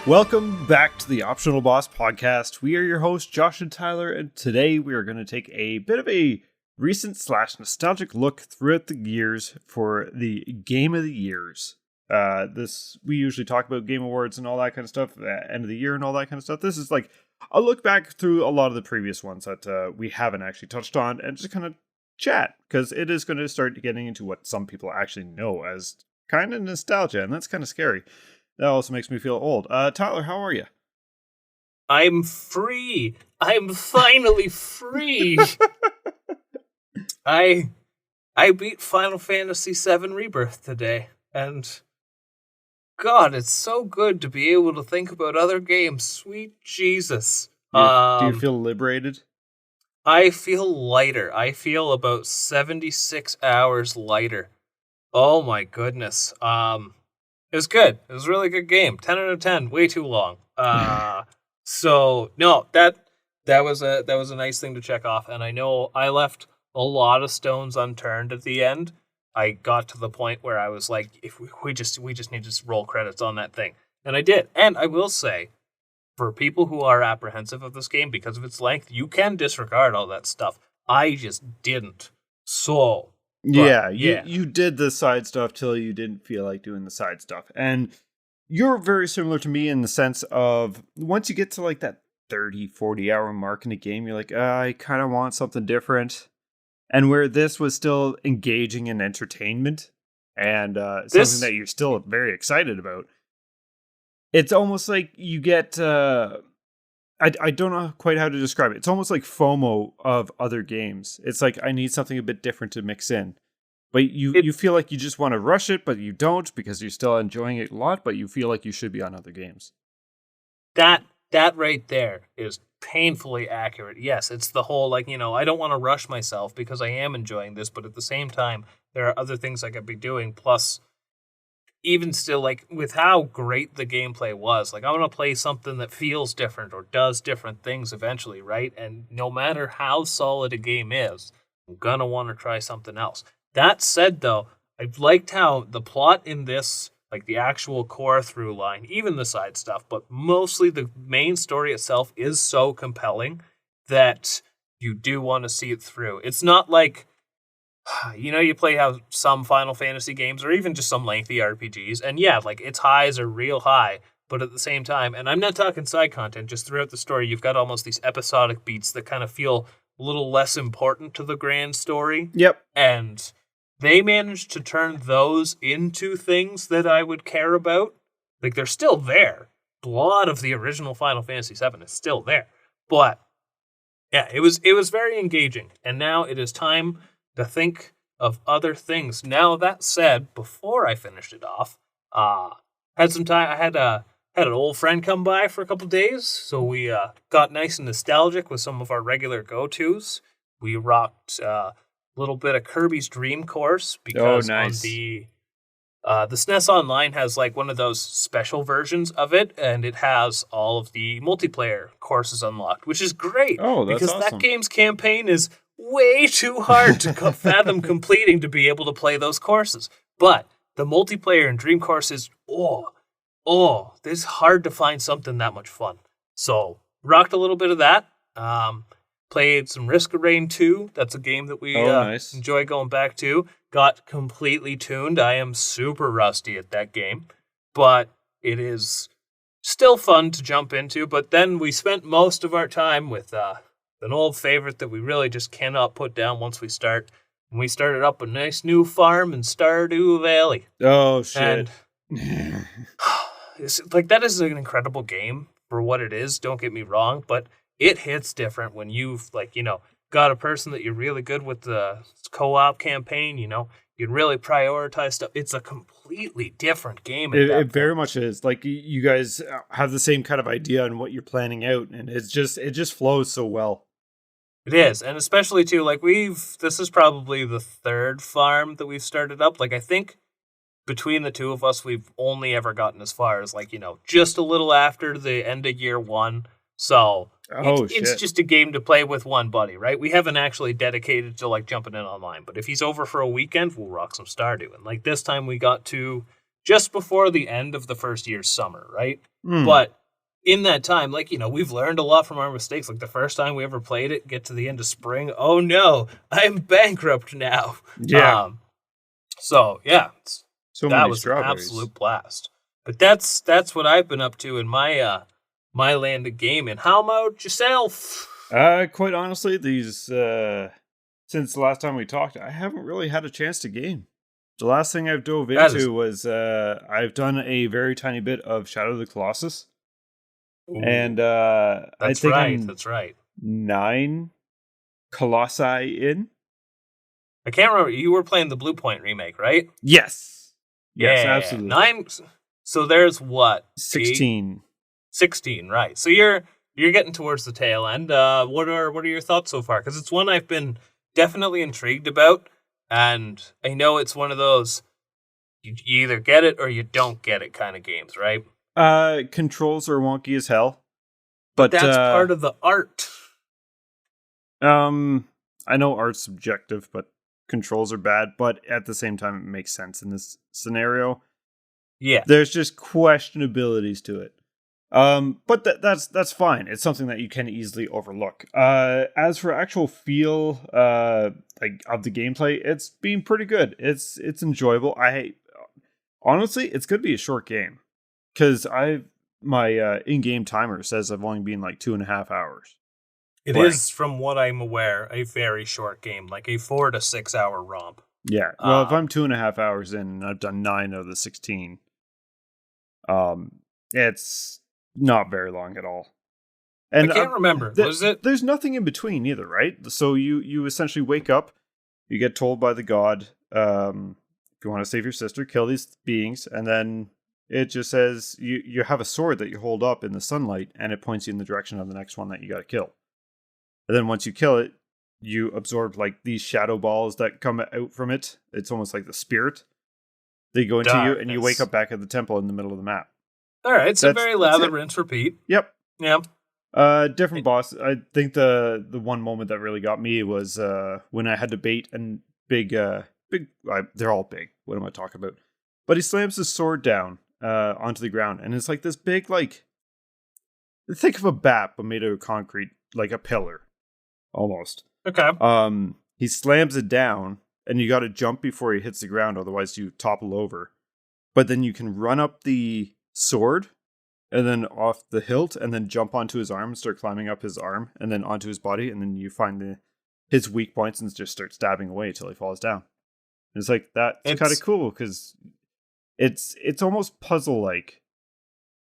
Welcome back to the Optional Boss Podcast. We are your hosts, Josh and Tyler, and today we are going to take a bit of a recent / nostalgic look throughout the years for the Game of the Years. We usually talk about Game Awards and all that kind of stuff, end of the year and all that kind of stuff. This is like a look back through a lot of the previous ones that we haven't actually touched on and just kind of chat, because it is going to start getting into what some people actually know as kind of nostalgia, and that's kind of scary. That also makes me feel old. Tyler, how are you? I'm free. I'm finally free. I beat Final Fantasy VII Rebirth today, and God, it's so good to be able to think about other games. Sweet Jesus. Do you feel liberated? I feel lighter. I feel about 76 hours lighter. Oh my goodness. It was good. It was a really good game. 10 out of 10. Way too long. So no, that was a nice thing to check off. And I know I left a lot of stones unturned at the end. I got to the point where I was like, if we just need to roll credits on that thing, and I did. And I will say, for people who are apprehensive of this game because of its length, you can disregard all that stuff. I just didn't. So. But, you did the side stuff till you didn't feel like doing the side stuff. And you're very similar to me in the sense of once you get to like that 30, 40 hour mark in a game, you're like, I kind of want something different. And where this was still engaging in entertainment and something that you're still very excited about, it's almost like you get... I don't know quite how to describe it. It's almost like FOMO of other games. It's like, I need something a bit different to mix in. But you feel like you just want to rush it, but you don't because you're still enjoying it a lot, but you feel like you should be on other games. That right there is painfully accurate. Yes, it's the whole, like, I don't want to rush myself because I am enjoying this, but at the same time, there are other things I could be doing. Plus, even still, like, with how great the gameplay was, like, I want to play something that feels different or does different things eventually, right? And no matter how solid a game is, I'm gonna want to try something else. That said, though, I've liked how the plot in this, like the actual core through line, even the side stuff, but mostly the main story itself is so compelling that you do want to see it through. It's not like, you play how some Final Fantasy games or even just some lengthy RPGs, and yeah, like its highs are real high, but at the same time, and I'm not talking side content, just throughout the story, you've got almost these episodic beats that kind of feel a little less important to the grand story. Yep. And they managed to turn those into things that I would care about. Like, they're still there. A lot of the original Final Fantasy VII is still there. But, yeah, it was very engaging. And now it is time to think of other things. Now, that said, before I finished it off, had some time. I had an old friend come by for a couple days, so we got nice and nostalgic with some of our regular go-tos. We rocked a little bit of Kirby's Dream Course because on the SNES Online has like one of those special versions of it, and it has all of the multiplayer courses unlocked, which is great. Oh, that's because awesome. That game's campaign is way too hard to fathom completing to be able to play those courses. But the multiplayer in Dream Course is, it's hard to find something that much fun. So, rocked a little bit of that. Played some Risk of Rain 2. That's a game that we enjoy going back to. Got completely tuned. I am super rusty at that game. But it is still fun to jump into. But then we spent most of our time with an old favorite that we really just cannot put down once we start. And we started up a nice new farm in Stardew Valley. Oh, shit. And like, that is an incredible game for what it is, don't get me wrong, but it hits different when you've, like, got a person that you're really good with the co-op campaign, you'd really prioritize stuff. It's a completely different game. It very much is. Like, you guys have the same kind of idea on what you're planning out, and it just flows so well. It is, and especially too, like, this is probably the third farm that we've started up. Like, I think between the two of us, we've only ever gotten as far as, like, just a little after the end of year one. So it's just a game to play with one buddy, right? We haven't actually dedicated to, like, jumping in online, but if he's over for a weekend, we'll rock some Stardew. And, like, this time we got to just before the end of the first year's summer, right? But in that time, like, we've learned a lot from our mistakes. Like the first time we ever played it, get to the end of spring. Oh no, I'm bankrupt now. Yeah. So yeah, So that many was an strawberries. absolute blast. But that's what I've been up to in my land of gaming. How about yourself? Quite honestly, these since the last time we talked, I haven't really had a chance to game. The last thing I've dove That is, into was I've done a very tiny bit of Shadow of the Colossus, ooh, and I that's think right. I'm That's right. 9 Colossi in. I can't remember. You were playing the Blue Point remake, right? Yes, yes, Yeah, absolutely. 9. So there's what, 8, 16. 16, right? So you're getting towards the tail end. What are your thoughts so far? Because it's one I've been definitely intrigued about, and I know it's one of those you either get it or you don't get it kind of games, right? Controls are wonky as hell, But but that's part of the art. I know art's subjective, but controls are bad, but at the same time it makes sense in this scenario. Yeah, There's just questionabilities to it. But that's fine. It's something that you can easily overlook. As for actual feel like of the gameplay, it's been pretty good. It's enjoyable. I honestly, it's going to be a short game because I my in-game timer says I've only been like 2.5 hours it playing. is, from what I'm aware, a very short game, like a 4 to 6 hour romp. Yeah. Well, if I'm 2.5 hours in and I've done 9 of the 16, um, it's not very long at all. I And can't remember. Was it? there's nothing in between either, right? So you essentially wake up, you get told by the god, if you want to save your sister, kill these beings, and then it just says you have a sword that you hold up in the sunlight, and it points you in the direction of the next one that you got to kill. And then once you kill it, you absorb like these shadow balls that come out from it. It's almost like the spirit. They go into you, and you wake Darkness. up back at the temple in the middle of the map. All right, so very That's lather, it. rinse, repeat. Yep. Yeah. Different boss. I think the one moment that really got me was when I had to bait and big. They're all big. What am I talking about? But he slams his sword down onto the ground, and it's like this big, like, think of a bat but made out of concrete, like a pillar, almost. Okay. He slams it down, and you got to jump before he hits the ground, otherwise you topple over. But then you can run up the sword and then off the hilt and then jump onto his arm and start climbing up his arm and then onto his body, and then you find his weak points and just start stabbing away until he falls down. And it's like that's kind of cool because it's almost puzzle like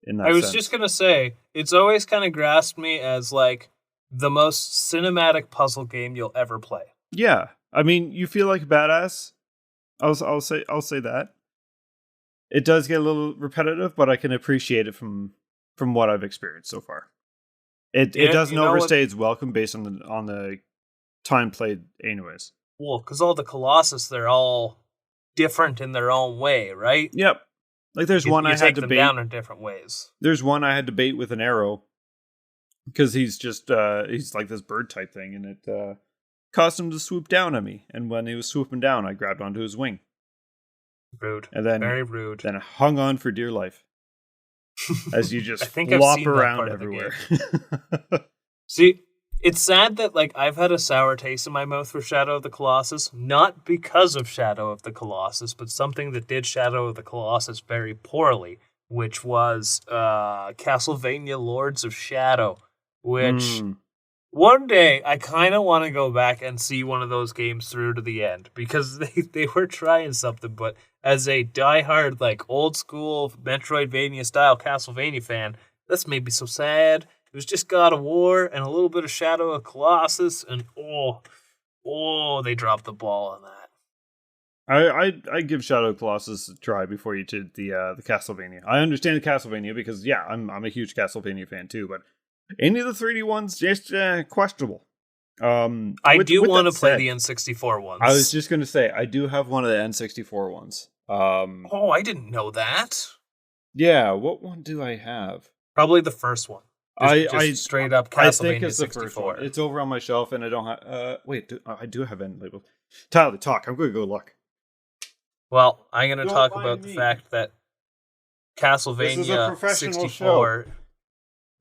in that I was sense. just gonna say, it's always kind of grasped me as like the most cinematic puzzle game you'll ever play. Yeah, I mean, you feel like a badass. I'll say that. It does get a little repetitive, but I can appreciate it from what I've experienced so far. It doesn't overstay its welcome based on the time played, anyways. Well, because all the Colossus, they're all different in their own way, right? Yep. Like there's one I had to bait down in different ways. There's one I had to bait with an arrow because he's just he's like this bird type thing, and it caused him to swoop down on me. And when he was swooping down, I grabbed onto his wing. Rude. And then very rude. Then hung on for dear life as you just I think flop around everywhere. See, it's sad that like I've had a sour taste in my mouth for Shadow of the Colossus, not because of Shadow of the Colossus, but something that did Shadow of the Colossus very poorly, which was Castlevania Lords of Shadow, which one day I kind of want to go back and see one of those games through to the end, because they were trying something, but as a diehard like old school Metroidvania style Castlevania fan, this made me so sad. It was just God of War and a little bit of Shadow of Colossus, and they dropped the ball on that. I give Shadow of Colossus a try before you did the Castlevania. I understand the Castlevania because yeah, I'm a huge Castlevania fan too, but any of the 3D ones just questionable. I do want to play the N64 ones. I was just going to say I do have one of the N64 ones. I didn't know that. Yeah, what one do I have? Probably the first one. I straight up Castlevania I think it's 64. the first one. It's over on my shelf, and I don't have. Wait, I do have end label. Tyler, talk. I'm going to go look. Well, I'm going to talk about the fact that Castlevania 64.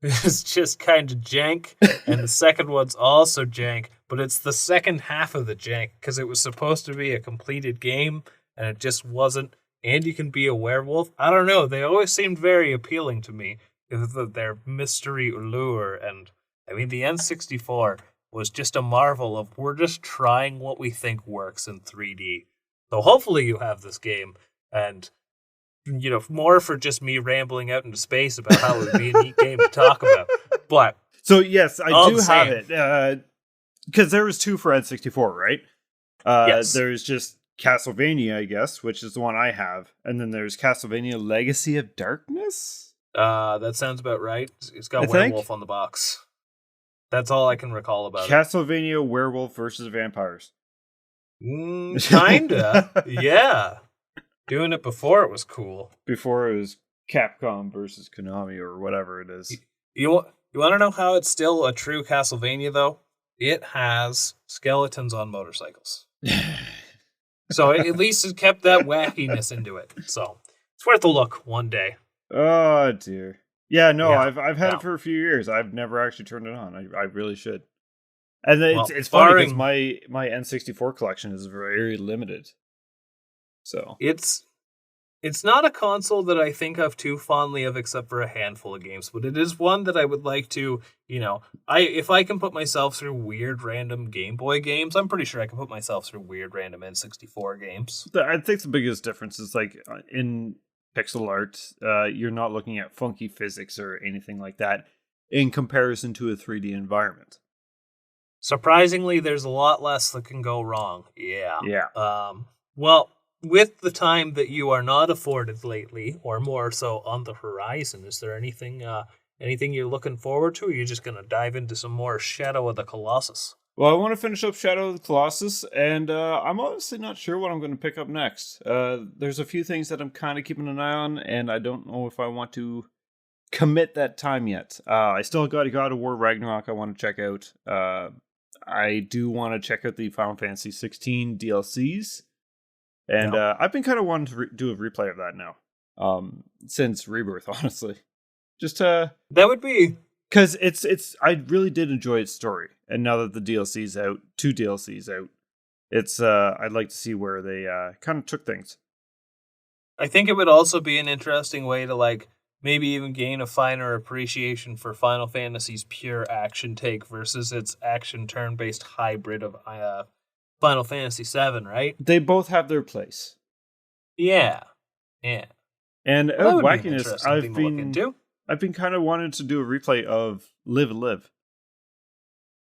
is just kind of jank, and the second one's also jank, but it's the second half of the jank because it was supposed to be a completed game and it just wasn't. And you can be a werewolf. I don't know. They always seemed very appealing to me. Their mystery allure, and I mean the N64 was just a marvel of we're just trying what we think works in 3D. So hopefully you have this game, and more for just me rambling out into space about how it would be a neat game to talk about. But so yes, I do have it because there was 2 for N64, right? Yes. There's just Castlevania, I guess, which is the one I have, and then there's Castlevania Legacy of Darkness. That sounds about right. It's got werewolf on the box. That's all I can recall about Castlevania Werewolf versus Vampires. Kinda, yeah. Doing it before it was cool. Before it was Capcom versus Konami or whatever it is. You want to know how it's still a true Castlevania, though? It has skeletons on motorcycles. So at least it kept that wackiness into it. So it's worth a look one day. Oh, dear. Yeah, no, yeah. I've had it for a few years. I've never actually turned it on. I really should. And it's funny because my N64 collection is very limited. So it's not a console that I think of too fondly of, except for a handful of games. But it is one that I would like to, if I can put myself through weird random Game Boy games, I'm pretty sure I can put myself through weird random N64 games. I think the biggest difference is like in pixel art, you're not looking at funky physics or anything like that in comparison to a 3D environment. Surprisingly, there's a lot less that can go wrong. Yeah. Yeah. Well, with the time that you are not afforded lately, or more so on the horizon, is there anything you're looking forward to, or are you just going to dive into some more Shadow of the Colossus? Well, I want to finish up Shadow of the Colossus, and I'm honestly not sure what I'm going to pick up next. There's a few things that I'm kind of keeping an eye on, and I don't know if I want to commit that time yet. I still got God of War Ragnarok I want to check out. I do want to check out the Final Fantasy 16 DLCs. And I've been kind of wanting to do a replay of that now, since Rebirth, honestly. Just that would be because it's I really did enjoy its story, and now that the DLC's out, 2 DLCs out, it's I'd like to see where they kind of took things. I think it would also be an interesting way to maybe even gain a finer appreciation for Final Fantasy's pure action take versus its action turn-based hybrid of Final Fantasy VII, right? They both have their place. Yeah. And wackiness, I've been kind of wanting to do a replay of Live and Live.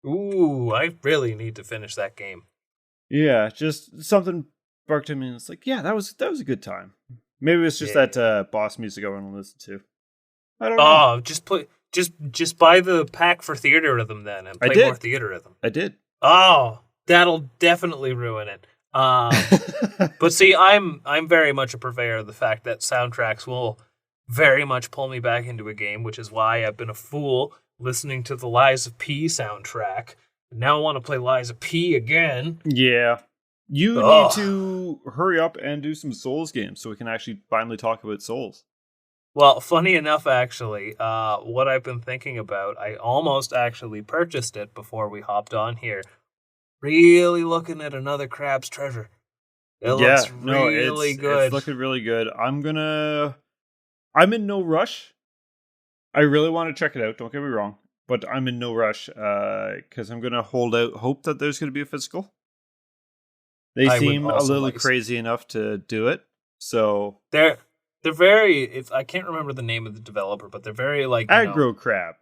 Ooh, I really need to finish that game. Yeah, just something barked at me and it's like, yeah, that was a good time. Maybe it's just that boss music I want to listen to. I don't know. Oh, just buy the pack for Theater Rhythm then and play more Theater Rhythm. I did. Oh, that'll definitely ruin it. But see, I'm very much a purveyor of the fact that soundtracks will very much pull me back into a game, which is why I've been a fool listening to the Lies of P soundtrack. Now I want to play Lies of P again. Yeah. You need to hurry up and do some Souls games so we can actually finally talk about Souls. Well, funny enough, actually, what I've been thinking about, I almost actually purchased it before we hopped on here. Really looking at another Crab's Treasure. It looks really good. It's looking really good. I'm in no rush. I really want to check it out, don't get me wrong. But I'm in no rush because I'm going to hold out hope that there's going to be a physical. They seem a little crazy enough to do it. So they're very, I can't remember the name of the developer, but they're very Aggro Crab.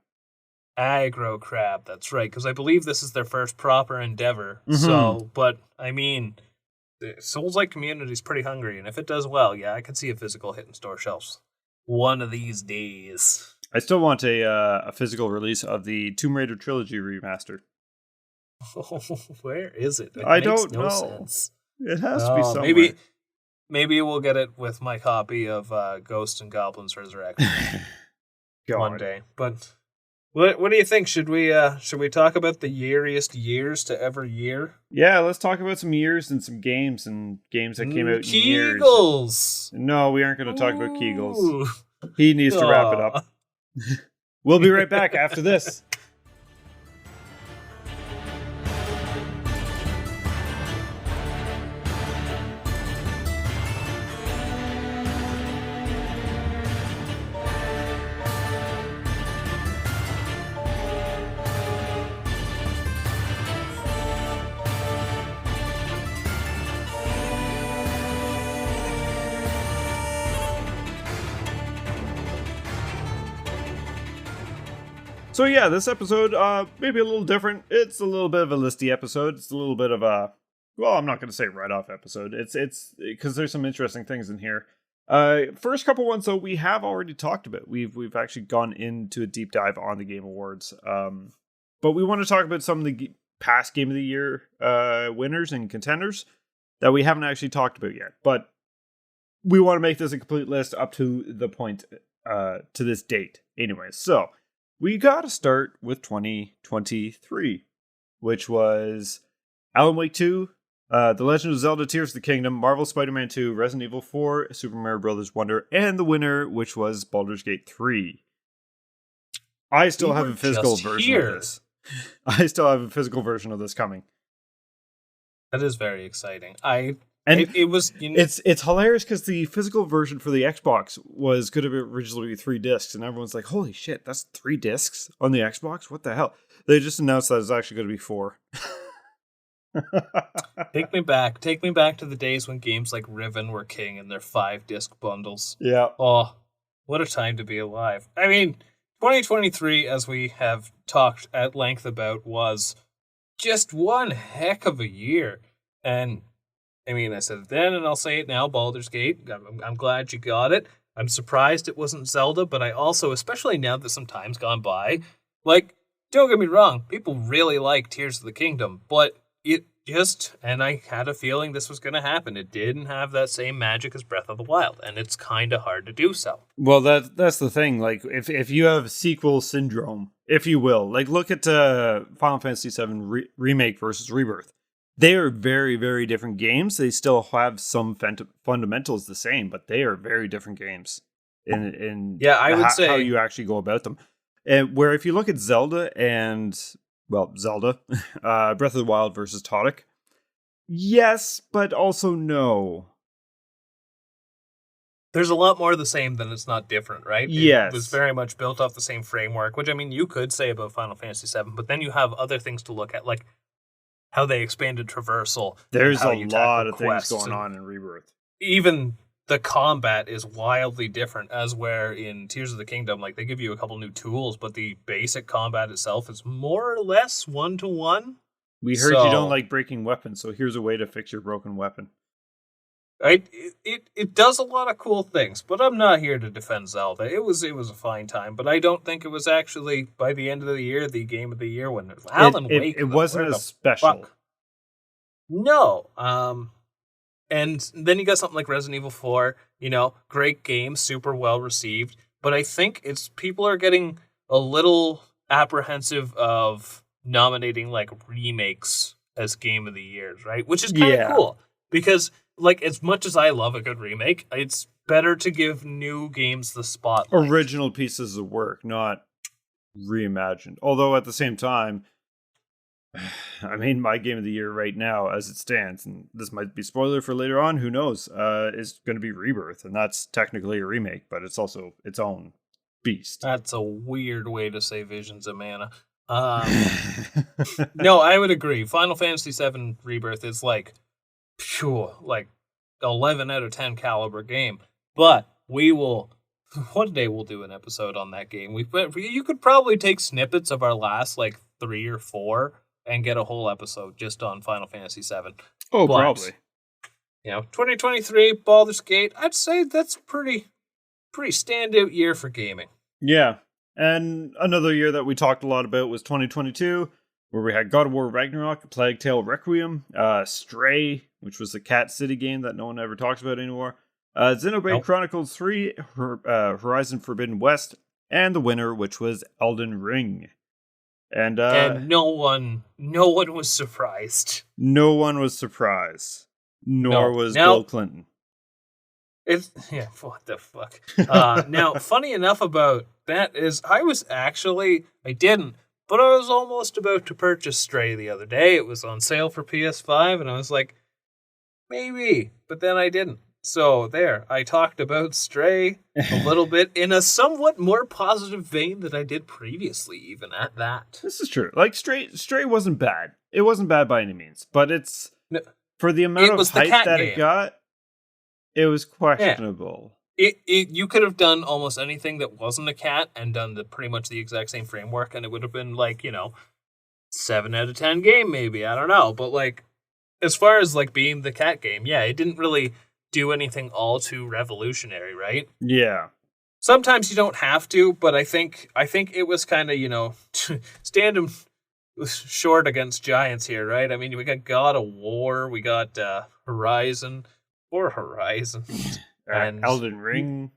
Aggro Crab, that's right, because I believe this is their first proper endeavor. Mm-hmm. So, but I mean, the Souls-like community is pretty hungry, and if it does well, yeah, I could see a physical hitting store shelves one of these days. I still want a physical release of the Tomb Raider Trilogy remaster. Where is it? I don't know. Sense. It has to be somewhere. Maybe we'll get it with my copy of Ghosts and Goblins Resurrection one day. But what do you think? Should we talk about the yeariest years to ever year? Yeah, let's talk about some years and some games that came out in years. Kegels! No, we aren't going to talk about Kegels. He needs to wrap it up. We'll be right back after this. So yeah, this episode, maybe a little different. It's a little bit of a listy episode. It's a little bit of a, well, I'm not going to say write-off episode. It's because there's some interesting things in here. First couple ones, though, we have already talked about. We've actually gone into a deep dive on the Game Awards. But we want to talk about some of the past Game of the Year winners and contenders that we haven't actually talked about yet. But we want to make this a complete list up to the point, to this date. Anyway, so we got to start with 2023, which was Alan Wake 2, The Legend of Zelda Tears of the Kingdom, Marvel Spider-Man 2, Resident Evil 4, Super Mario Bros. Wonder, and the winner, which was Baldur's Gate 3. I still have a physical version of this. I still have a physical version of this coming. That is very exciting. It was. It's hilarious because the physical version for the Xbox was going to be originally 3 discs, and everyone's like, "Holy shit, that's 3 discs on the Xbox? What the hell?" They just announced that it's actually going to be 4. Take me back to the days when games like Riven were king and their 5-disc bundles. Yeah. Oh, what a time to be alive! I mean, 2023, as we have talked at length about, was just one heck of a year, and. I mean, I said it then, and I'll say it now, Baldur's Gate. I'm glad you got it. I'm surprised it wasn't Zelda, but I also, especially now that some time's gone by, like, don't get me wrong, people really like Tears of the Kingdom, but it just, and I had a feeling this was going to happen, it didn't have that same magic as Breath of the Wild, and it's kind of hard to do so. Well, that's the thing, like, if you have sequel syndrome, if you will, like, look at Final Fantasy VII Remake versus Rebirth. They are very, very different games. They still have some fundamentals the same, but they are very different games in I would say how you actually go about them. And where if you look at Zelda and, well, Zelda, Breath of the Wild versus Tonic, yes, but also no. There's a lot more of the same than it's not different, right? Yes. It was very much built off the same framework, which, I mean, you could say about Final Fantasy VII, but then you have other things to look at, like how they expanded traversal. There's a lot of things going on in Rebirth. Even the combat is wildly different, as where in Tears of the Kingdom, like, they give you a couple new tools, but the basic combat itself is more or less 1-to-1. We heard you don't like breaking weapons, so here's a way to fix your broken weapon. Right? It does a lot of cool things, but I'm not here to defend Zelda. It was a fine time, but I don't think it was actually, by the end of the year, the game of the year when Alan Wake. It wasn't as special. Fuck? No. And then you got something like Resident Evil 4, great game, super well received, but I think people are getting a little apprehensive of nominating like remakes as game of the years, right? Which is kind of cool because, like, as much as I love a good remake, it's better to give new games the spotlight. Original pieces of work, not reimagined. Although at the same time, I mean, my game of the year right now, as it stands, and this might be spoiler for later on, who knows, is going to be Rebirth, and that's technically a remake, but it's also its own beast. That's a weird way to say Visions of Mana. No, I would agree. Final Fantasy VII Rebirth is like 11 out of 10 caliber game, but one day we'll do an episode on that game. You could probably take snippets of our last like 3 or 4 and get a whole episode just on Final Fantasy VII. Oh, but, probably. 2023 Baldur's Gate, I'd say that's pretty standout year for gaming. Yeah, and another year that we talked a lot about was 2022, where we had God of War Ragnarok, Plague Tale Requiem, Stray, which was the Cat City game that no one ever talks about anymore, Xenoblade Chronicles 3, Horizon Forbidden West, and the winner, which was Elden Ring. And no one was surprised. No one was surprised. Nor was Bill Clinton. It's yeah, what the fuck. Now, funny enough about that is I didn't, but I was almost about to purchase Stray the other day. It was on sale for PS5, and I was like, maybe, but then I didn't. So there, I talked about Stray a little bit in a somewhat more positive vein than I did previously, even at that. This is true. Like Stray wasn't bad. It wasn't bad by any means, but it's No, for the amount of hype that game. it got, it was questionable. Yeah. You could have done almost anything that wasn't a cat and done pretty much the exact same framework, and it would have been like, 7 out of 10 game, maybe. I don't know. But like, as far as like being the cat game, yeah, it didn't really do anything all too revolutionary, right? Yeah. Sometimes you don't have to, but I think it was kind of, standing short against giants here, right? I mean, we got God of War, we got Horizon, and Elden Ring.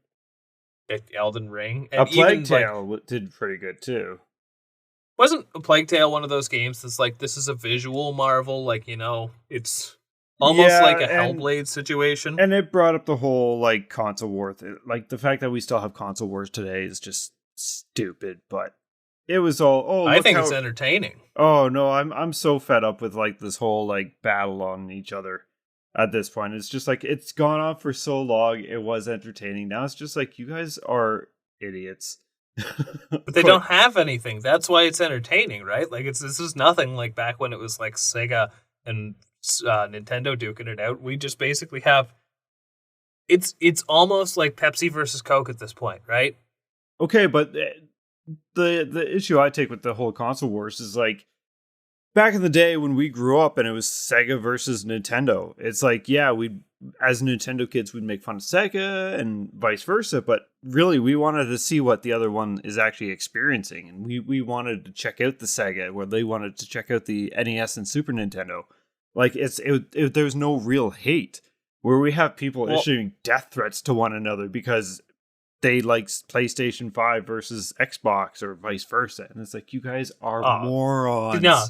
Elden Ring. And A Plague Tale did pretty good too. Wasn't A Plague Tale one of those games that's like, this is a visual marvel, like, it's almost like a Hellblade situation? And it brought up the whole, like, console war. Like, the fact that we still have console wars today is just stupid, but it was all, I think it's entertaining. Oh, no, I'm so fed up with, like, this whole, like, battle on each other at this point. It's just, like, it's gone on for so long, it was entertaining. Now it's just, like, you guys are idiots. But they don't have anything. That's why it's entertaining, right? Like, this is nothing like back when it was, like, Sega and Nintendo duking it out. We just basically have... It's almost like Pepsi versus Coke at this point, right? Okay, but the issue I take with the whole console wars is like back in the day when we grew up and it was Sega versus Nintendo. It's like, yeah, we as Nintendo kids we'd make fun of Sega and vice versa, but really we wanted to see what the other one is actually experiencing, and we wanted to check out the Sega where they wanted to check out the NES and Super Nintendo. Like there's no real hate where we have people issuing death threats to one another because they like PlayStation 5 versus Xbox or vice versa. And it's like, you guys are morons. No,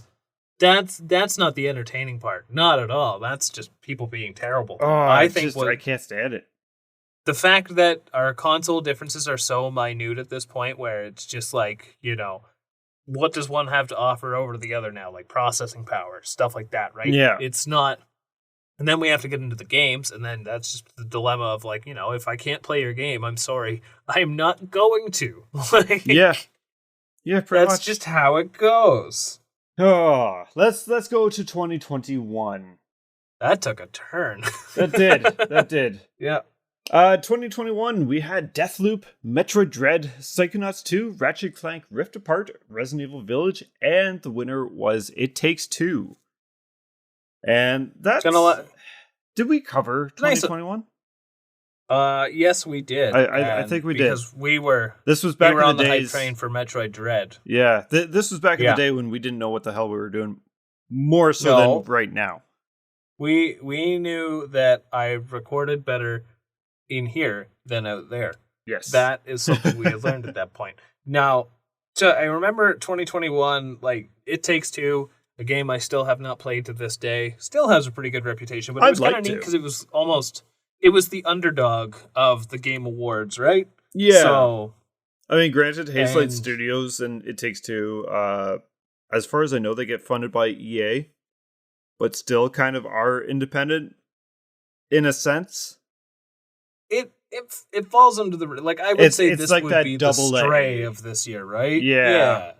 that's not the entertaining part. Not at all. That's just people being terrible. I can't stand it. The fact that our console differences are so minute at this point where it's just like, what does one have to offer over the other now? Like processing power, stuff like that, right? Yeah. It's not... And then we have to get into the games, and then that's just the dilemma of like, if I can't play your game, I'm sorry, I'm not going to. Like, yeah, pretty much. That's just how it goes. Oh, let's go to 2021. That took a turn. That did. Yeah. 2021, we had Deathloop, Metroid Dread, Psychonauts 2, Ratchet & Clank Rift Apart, Resident Evil Village, and the winner was It Takes Two. And that's did we cover 2021? Yes, we did. I think we did. Because this was back in the on days, the hype train for Metroid Dread. Yeah, this was back in the day when we didn't know what the hell we were doing, more so than right now. We knew that I recorded better in here than out there. Yes. That is something we had learned at that point. Now, so I remember 2021, like, It Takes Two, a game I still have not played to this day. Still has a pretty good reputation, but it was kind of neat because it was the underdog of the Game Awards, right? Yeah. So, I mean, granted, Hazelight Studios and It Takes Two, as far as I know, they get funded by EA, but still kind of are independent in a sense. It falls under the, like, I would say this like would that be the Stray of this year, right? Yeah.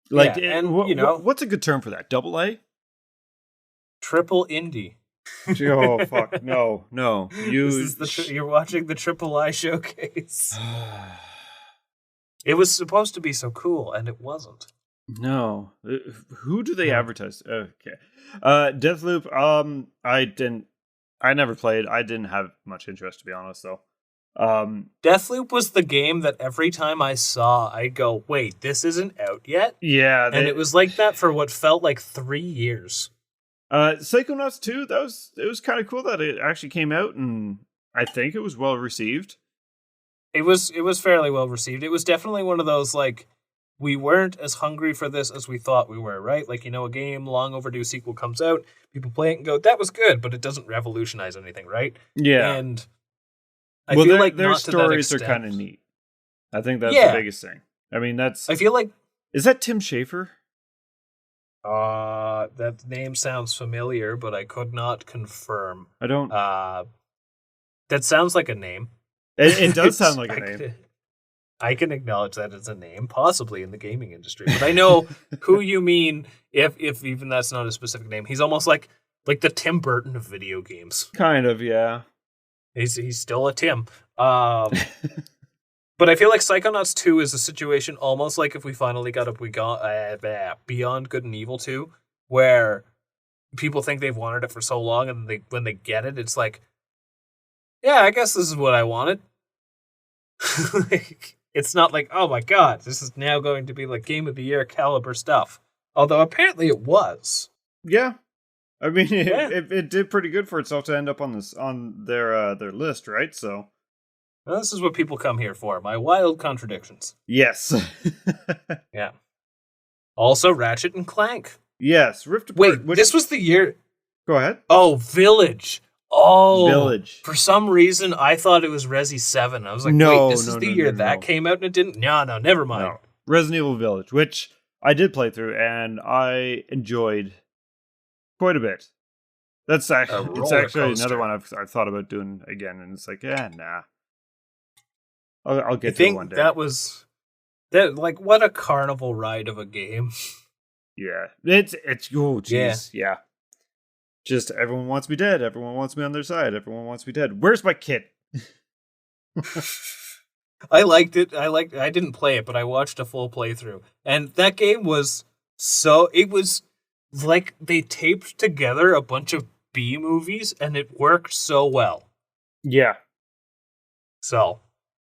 Like, and what's a good term for that? Double A? Triple indie. Oh, fuck. No. You're watching the Triple I showcase. It was supposed to be so cool, and it wasn't. No. Who do they advertise? Okay. Deathloop, I never played. I didn't have much interest, to be honest, though. Deathloop was the game that every time I saw, I'd go, wait, this isn't out yet? Yeah. And it was like that for what felt like 3 years. Psychonauts 2, it was kind of cool that it actually came out, and I think it was well received. It was fairly well received. It was definitely one of those, like, we weren't as hungry for this as we thought we were, right? Like, a game, long overdue sequel comes out, people play it and go, that was good, but it doesn't revolutionize anything, right? Yeah. And I feel like their not stories to are that kind of extent. neat. I think that's the biggest thing. I mean, I feel like is that Tim Schafer? that name sounds familiar, but I could not confirm. I don't. That sounds like a name. It does sound like a name. I can acknowledge that it's a name, possibly in the gaming industry, but I know who you mean. If even that's not a specific name, he's almost like the Tim Burton of video games. Kind of, yeah. He's still a Tim. But I feel like Psychonauts 2 is a situation almost like if we finally got Beyond Good and Evil 2, where people think they've wanted it for so long, and when they get it, it's like, yeah, I guess this is what I wanted. Like, it's not like, oh my god, this is now going to be like Game of the Year caliber stuff. Although apparently it was. Yeah. I mean, it did pretty good for itself to end up on their list, right? So well, this is what people come here for, my wild contradictions. yes. Yeah. Also, Ratchet and Clank. Yes, Rift Apart. Wait, this was the year... Go ahead. Oh, Village. Oh, Village. For some reason, I thought it was Resi 7. I was like, no, wait, this is the year that came out and it didn't? No, never mind. No. Resident Evil Village, which I did play through and I enjoyed quite a bit. It's actually another one I've thought about doing again, and it's like, nah. I'll get to it one day. That was like what a carnival ride of a game. Yeah, it's oh jeez, yeah. Just everyone wants me dead. Everyone wants me on their side. Everyone wants me dead. Where's my kit? I liked it. I didn't play it, but I watched a full playthrough. And that game was it was like they taped together a bunch of B movies and it worked so well. Yeah. So.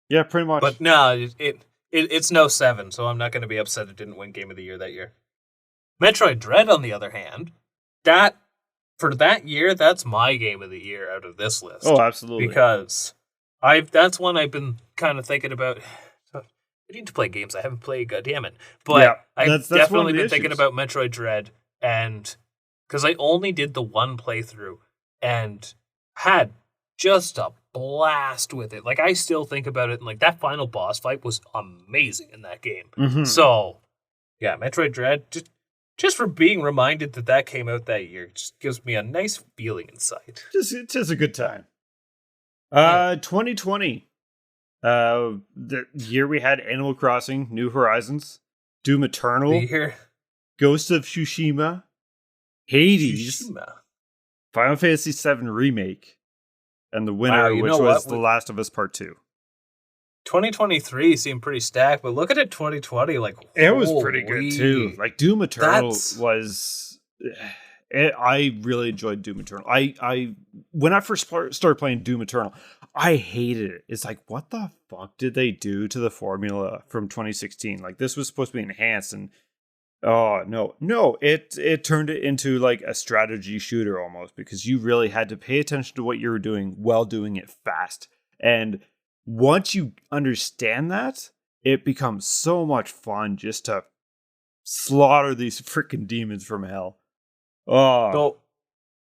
Yeah, pretty much. But no, it's no 7, so I'm not going to be upset it didn't win Game of the Year that year. Metroid Dread, on the other hand, for that year, that's my Game of the Year out of this list. Oh, absolutely. Because that's one I've been kind of thinking about. I need to play games I haven't played, goddammit. But yeah, I've definitely been thinking about Metroid Dread, and because I only did the one playthrough and had just a blast with it. Like, I still think about it, and like that final boss fight was amazing in that game. Mm-hmm. So, yeah, Metroid Dread, just for being reminded that came out that year, just gives me a nice feeling inside. It's just a good time. 2020, the year we had Animal Crossing, New Horizons, Doom Eternal, Ghost of Tsushima, Hades, Final Fantasy VII Remake, and the winner, which was The Last of Us Part 2. 2023 seemed pretty stacked, but look at it 2020, like, it was pretty good too. Like, Doom Eternal was... I really enjoyed Doom Eternal. I when I first started playing Doom Eternal, I hated it. It's like, what the fuck did they do to the formula from 2016? Like, this was supposed to be enhanced, and oh no, it turned it into like a strategy shooter almost, because you really had to pay attention to what you were doing while doing it fast. And once you understand that, it becomes so much fun just to slaughter these freaking demons from hell. Oh. So,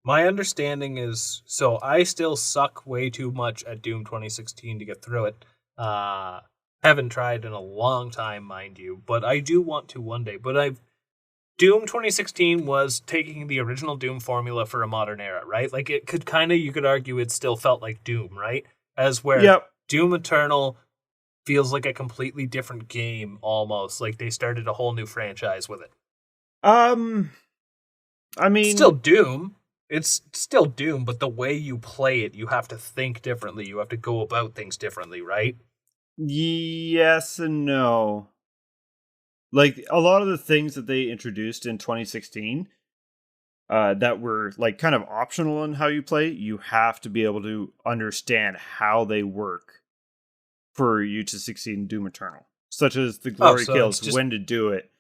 my understanding is, I still suck way too much at Doom 2016 to get through it. Haven't tried in a long time, mind you, but I do want to one day. But Doom 2016 was taking the original Doom formula for a modern era, right? Like, it could you could argue it still felt like Doom, right? As where Doom Eternal feels like a completely different game, almost. Like, they started a whole new franchise with it. I mean... Still Doom. It's still Doom, but the way you play it, you have to think differently. You have to go about things differently, right? Yes and no. Like, a lot of the things that they introduced in 2016 that were, like, kind of optional in how you play, you have to be able to understand how they work for you to succeed in Doom Eternal. Such as the glory kills, when to do it.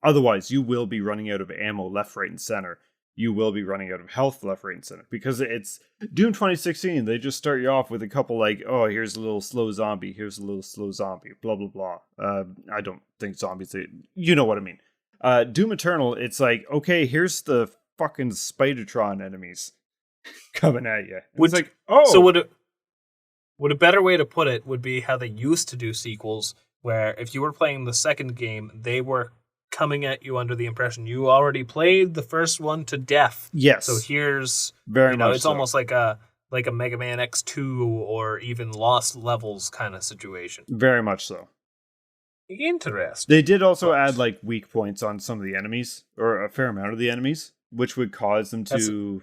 Otherwise, you will be running out of ammo left, right, and center. You will be running out of health left, right, and center. Because it's Doom 2016. They just start you off with a couple like, oh, here's a little slow zombie. Here's a little slow zombie. Blah, blah, blah. I don't think zombies... You know what I mean. Doom Eternal, it's like, okay, here's the fucking Spidertron enemies coming at you. It's like, oh... So would it... Would a better way to put it would be how they used to do sequels, where if you were playing the second game, they were coming at you under the impression you already played the first one to death. Yes. So here's, very much it's so. almost like a Mega Man X2 or even Lost Levels kind of situation. Very much so. Interesting. They did also add like weak points on some of the enemies, or a fair amount of the enemies, which would cause them to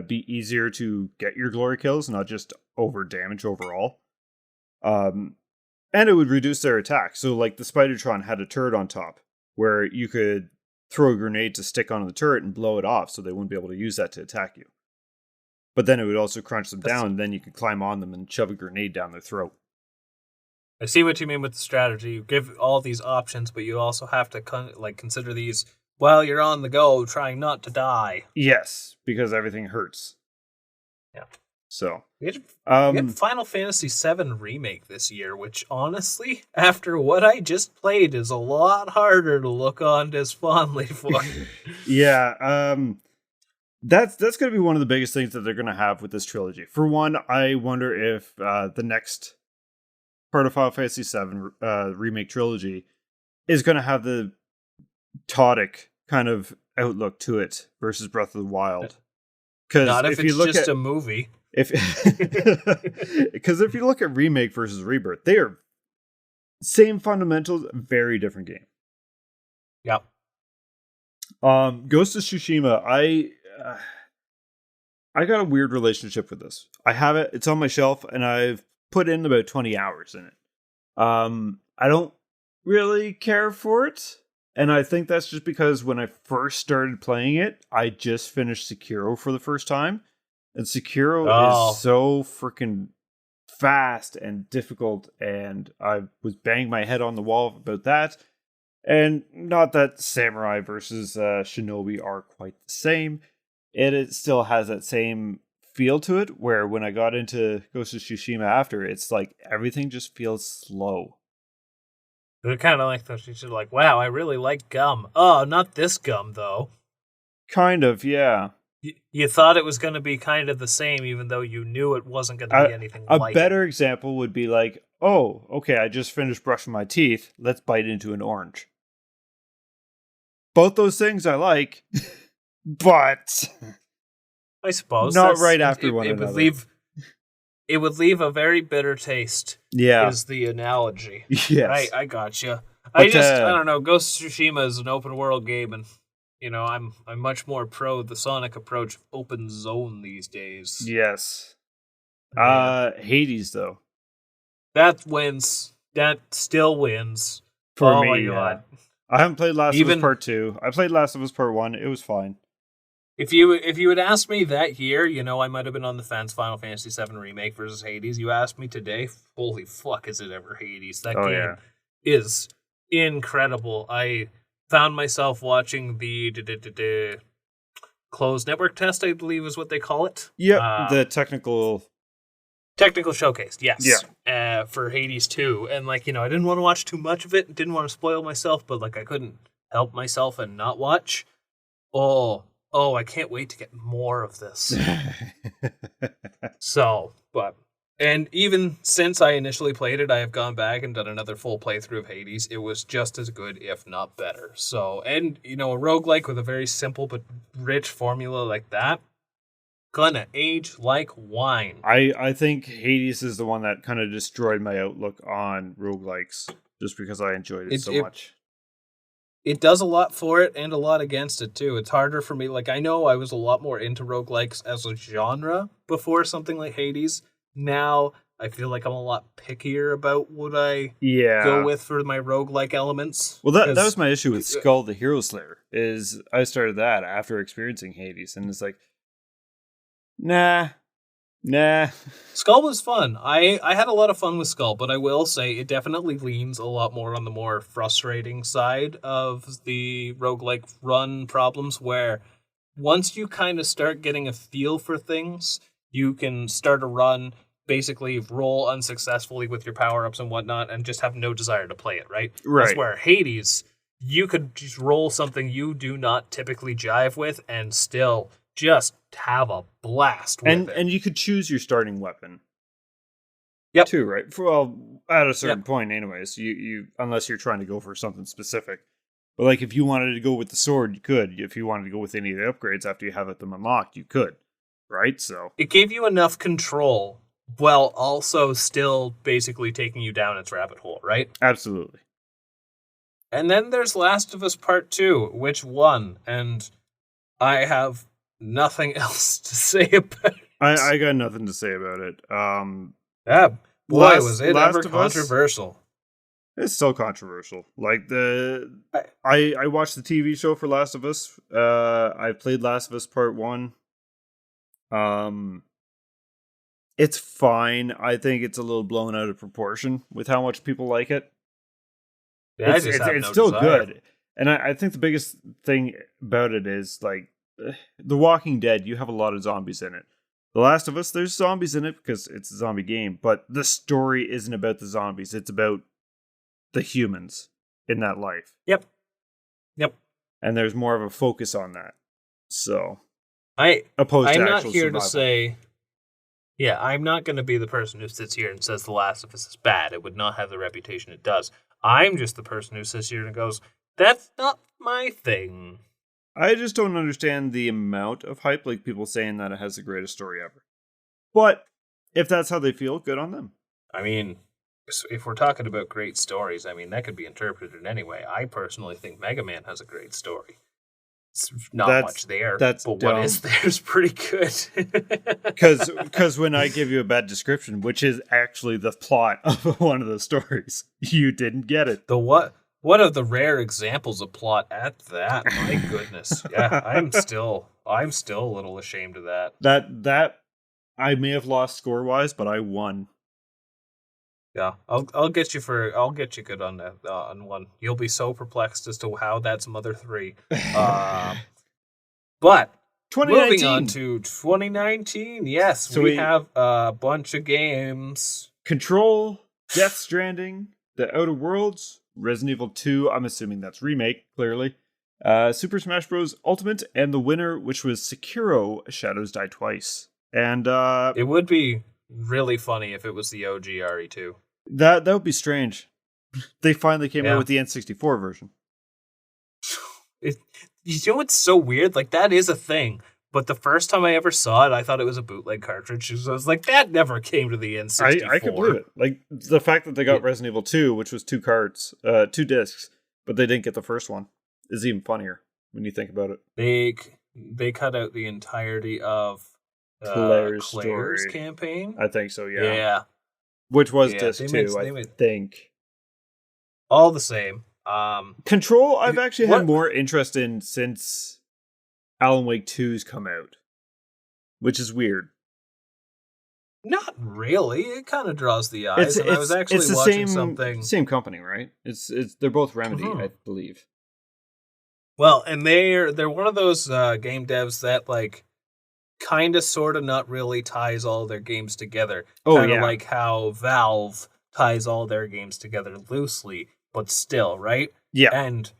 be easier to get your glory kills, not just over damage overall. And it would reduce their attack. So like the Spidertron had a turret on top where you could throw a grenade to stick onto the turret and blow it off, so they wouldn't be able to use that to attack you. But then it would also crunch them down, and then you could climb on them and shove a grenade down their throat. I see what you mean with the strategy. You give all these options, but you also have to consider these while you're on the go, trying not to die. Yes, because everything hurts. Yeah. So we had Final Fantasy VII Remake this year, which honestly, after what I just played, is a lot harder to look on as fondly for. Yeah. That's going to be one of the biggest things that they're going to have with this trilogy. For one, I wonder if the next part of Final Fantasy VII Remake trilogy is going to have the Todic kind of outlook to it versus Breath of the Wild. Not if it's just a movie. Because if you look at Remake versus Rebirth, they are same fundamentals, very different game. Yep. Ghost of Tsushima, I got a weird relationship with this. I have it, it's on my shelf, and I've put in about 20 hours in it. I don't really care for it, and I think that's just because when I first started playing it, I just finished Sekiro for the first time, and Sekiro is so freaking fast and difficult, and I was banging my head on the wall about that. And not that Samurai versus Shinobi are quite the same. It still has that same feel to it, where when I got into Ghost of Tsushima after, it's like everything just feels slow. They're kind of like those. You're like, wow, I really like gum. Oh, not this gum, though. Kind of, yeah. You thought it was going to be kind of the same, even though you knew it wasn't going to be anything like it. A better example would be like, oh, okay, I just finished brushing my teeth. Let's bite into an orange. Both those things I like, but I suppose not right after one another. It would leave a very bitter taste. Yeah, is the analogy. Yes, I gotcha. I don't know. Ghost of Tsushima is an open world game, and I'm much more pro the Sonic approach of open zone these days. Yes. Hades though. That wins. That still wins. For me, my God. I haven't played Last of Us Part 2. I played Last of Us Part 1. It was fine. If you had asked me that year, I might have been on the fence. Final Fantasy VII Remake versus Hades. You asked me today, holy fuck, is it ever Hades? That game is incredible. I found myself watching the closed network test, I believe is what they call it. Yeah, the technical showcase, yes. Yeah. For Hades 2. And I didn't want to watch too much of it, didn't want to spoil myself, but I couldn't help myself and not watch. Oh, I can't wait to get more of this. And even since I initially played it, I have gone back and done another full playthrough of Hades. It was just as good, if not better. So, and a roguelike with a very simple but rich formula like that, gonna age like wine. I think Hades is the one that kind of destroyed my outlook on roguelikes, just because I enjoyed it so much. It does a lot for it and a lot against it too. It's harder for me. I know I was a lot more into roguelikes as a genre before something like Hades. Now I feel like I'm a lot pickier about what I go with for my roguelike elements. Well, that was my issue with Skull the Hero Slayer, is I started that after experiencing Hades, and it's like, Nah. Skull was fun. I had a lot of fun with Skull, but I will say it definitely leans a lot more on the more frustrating side of the roguelike run problems, where once you kind of start getting a feel for things, you can start a run, basically roll unsuccessfully with your power-ups and whatnot, and just have no desire to play it, right? That's where Hades, you could just roll something you do not typically jive with and still just have a blast with it. And you could choose your starting weapon. Yep. too, right? Well, at a certain point, anyways. You unless you're trying to go for something specific. But like, if you wanted to go with the sword, you could. If you wanted to go with any of the upgrades after you have them unlocked, you could, right? So it gave you enough control while also still basically taking you down its rabbit hole, right? absolutely. And then there's Last of Us Part 2, which won, and I have nothing else to say about it. I got nothing to say about it. Yeah, boy, was it ever controversial. It's still controversial. Like I watched the TV show for Last of Us. I played Last of Us Part 1. It's fine. I think it's a little blown out of proportion with how much people like it. Yeah, It's still good. And I think the biggest thing about it is like The Walking Dead, you have a lot of zombies in it. The Last of Us, there's zombies in it because it's a zombie game, but the story isn't about the zombies. It's about the humans in that life. Yep. And there's more of a focus on that. So, I'm not here to say, I'm not going to be the person who sits here and says The Last of Us is bad. It would not have the reputation it does. I'm just the person who sits here and goes, that's not my thing. I just don't understand the amount of hype, like people saying that it has the greatest story ever. But if that's how they feel, good on them. I mean, if we're talking about great stories, I memean, that could be interpreted anyway. I personally think Mega Man has a great story. It's not much there, but dumb. What is there is pretty good. Because when I give you a bad description, which is actually the plot of one of the stories, you didn't get it. The what? What are the rare examples of plot at that? My goodness. Yeah, I'm still a little ashamed of that. That I may have lost score wise, but I won. Yeah, I'll get you good on that on one. You'll be so perplexed as to how that's Mother 3. But 2019. Moving on to 2019, yes, so we have a bunch of games. Control, Death Stranding, The Outer Worlds, Resident Evil 2, I'm assuming that's remake, clearly. Super Smash Bros. Ultimate, and the winner, which was Sekiro, Shadows Die Twice. And it would be really funny if it was the OG RE2. That would be strange. They finally came out with the N64 version. You know what's so weird? Like, that is a thing. But the first time I ever saw it, I thought it was a bootleg cartridge. So I was like, that never came to the N64. I could believe it. Like, the fact that they got Resident Evil 2, which was 2 discs, but they didn't get the first one, is even funnier when you think about it. They cut out the entirety of Claire's campaign. I think so, yeah. Yeah. Which was disc 2, I think. All the same. Control, I've actually had more interest in since Alan Wake 2's come out, which is weird. Not really. It kind of draws the eyes. I was actually watching something. Same company, right? They're both Remedy, I believe. Well, and they're one of those game devs that like kind of, sort of, not really ties all their games together. Kind of like how Valve ties all their games together loosely, but still, right? Yeah. And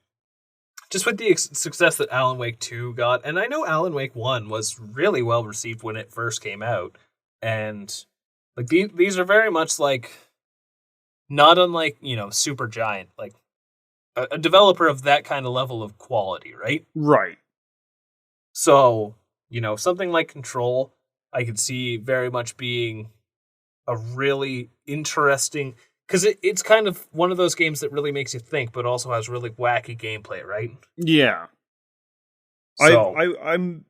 just with the success that Alan Wake 2 got, and I know Alan Wake 1 was really well received when it first came out, and like these are very much like, not unlike, Supergiant, like a developer of that kind of level of quality, right? Right. So, something like Control, I could see very much being a really interesting, because it's kind of one of those games that really makes you think, but also has really wacky gameplay, right? Yeah. So, I'm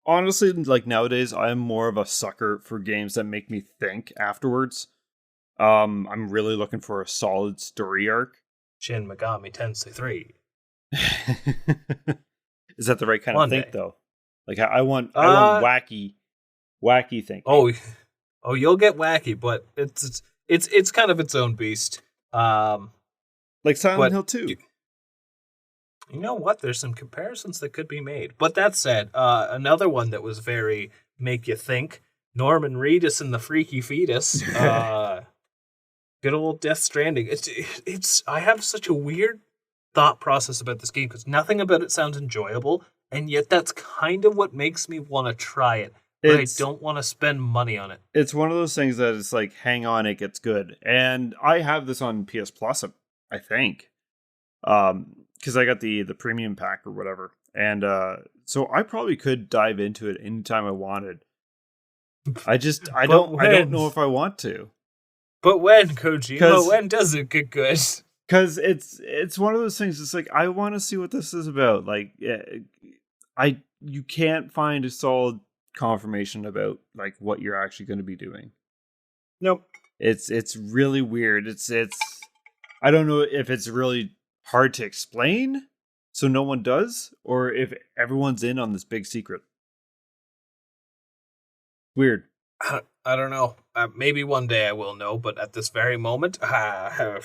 honestly, like, nowadays, I'm more of a sucker for games that make me think afterwards. I'm really looking for a solid story arc. Shin Megami Tensei 3. Is that the right kind of think, though? Like, I want wacky thinking. Oh, you'll get wacky, but it's kind of its own beast. Like Silent Hill 2. You know what? There's some comparisons that could be made. But that said, another one that was very make you think, Norman Reedus and the Freaky Fetus. Good old Death Stranding. I have such a weird thought process about this game because nothing about it sounds enjoyable, and yet that's kind of what makes me want to try it. but I don't want to spend money on it. It's one of those things that it's like, hang on, it gets good. And I have this on PS Plus, I think, because I got the premium pack or whatever, and so I probably could dive into it anytime I wanted. I don't know if I want to. But when, Kojima? When does it get good? Because it's one of those things. It's like, I want to see what this is about. Like, you can't find a solid confirmation about like what you're actually going to be doing. Nope. It's really weird. It's I don't know if it's really hard to explain, so no one does, or if everyone's in on this big secret. Weird. I don't know. Maybe one day I will know, but at this very moment, I'd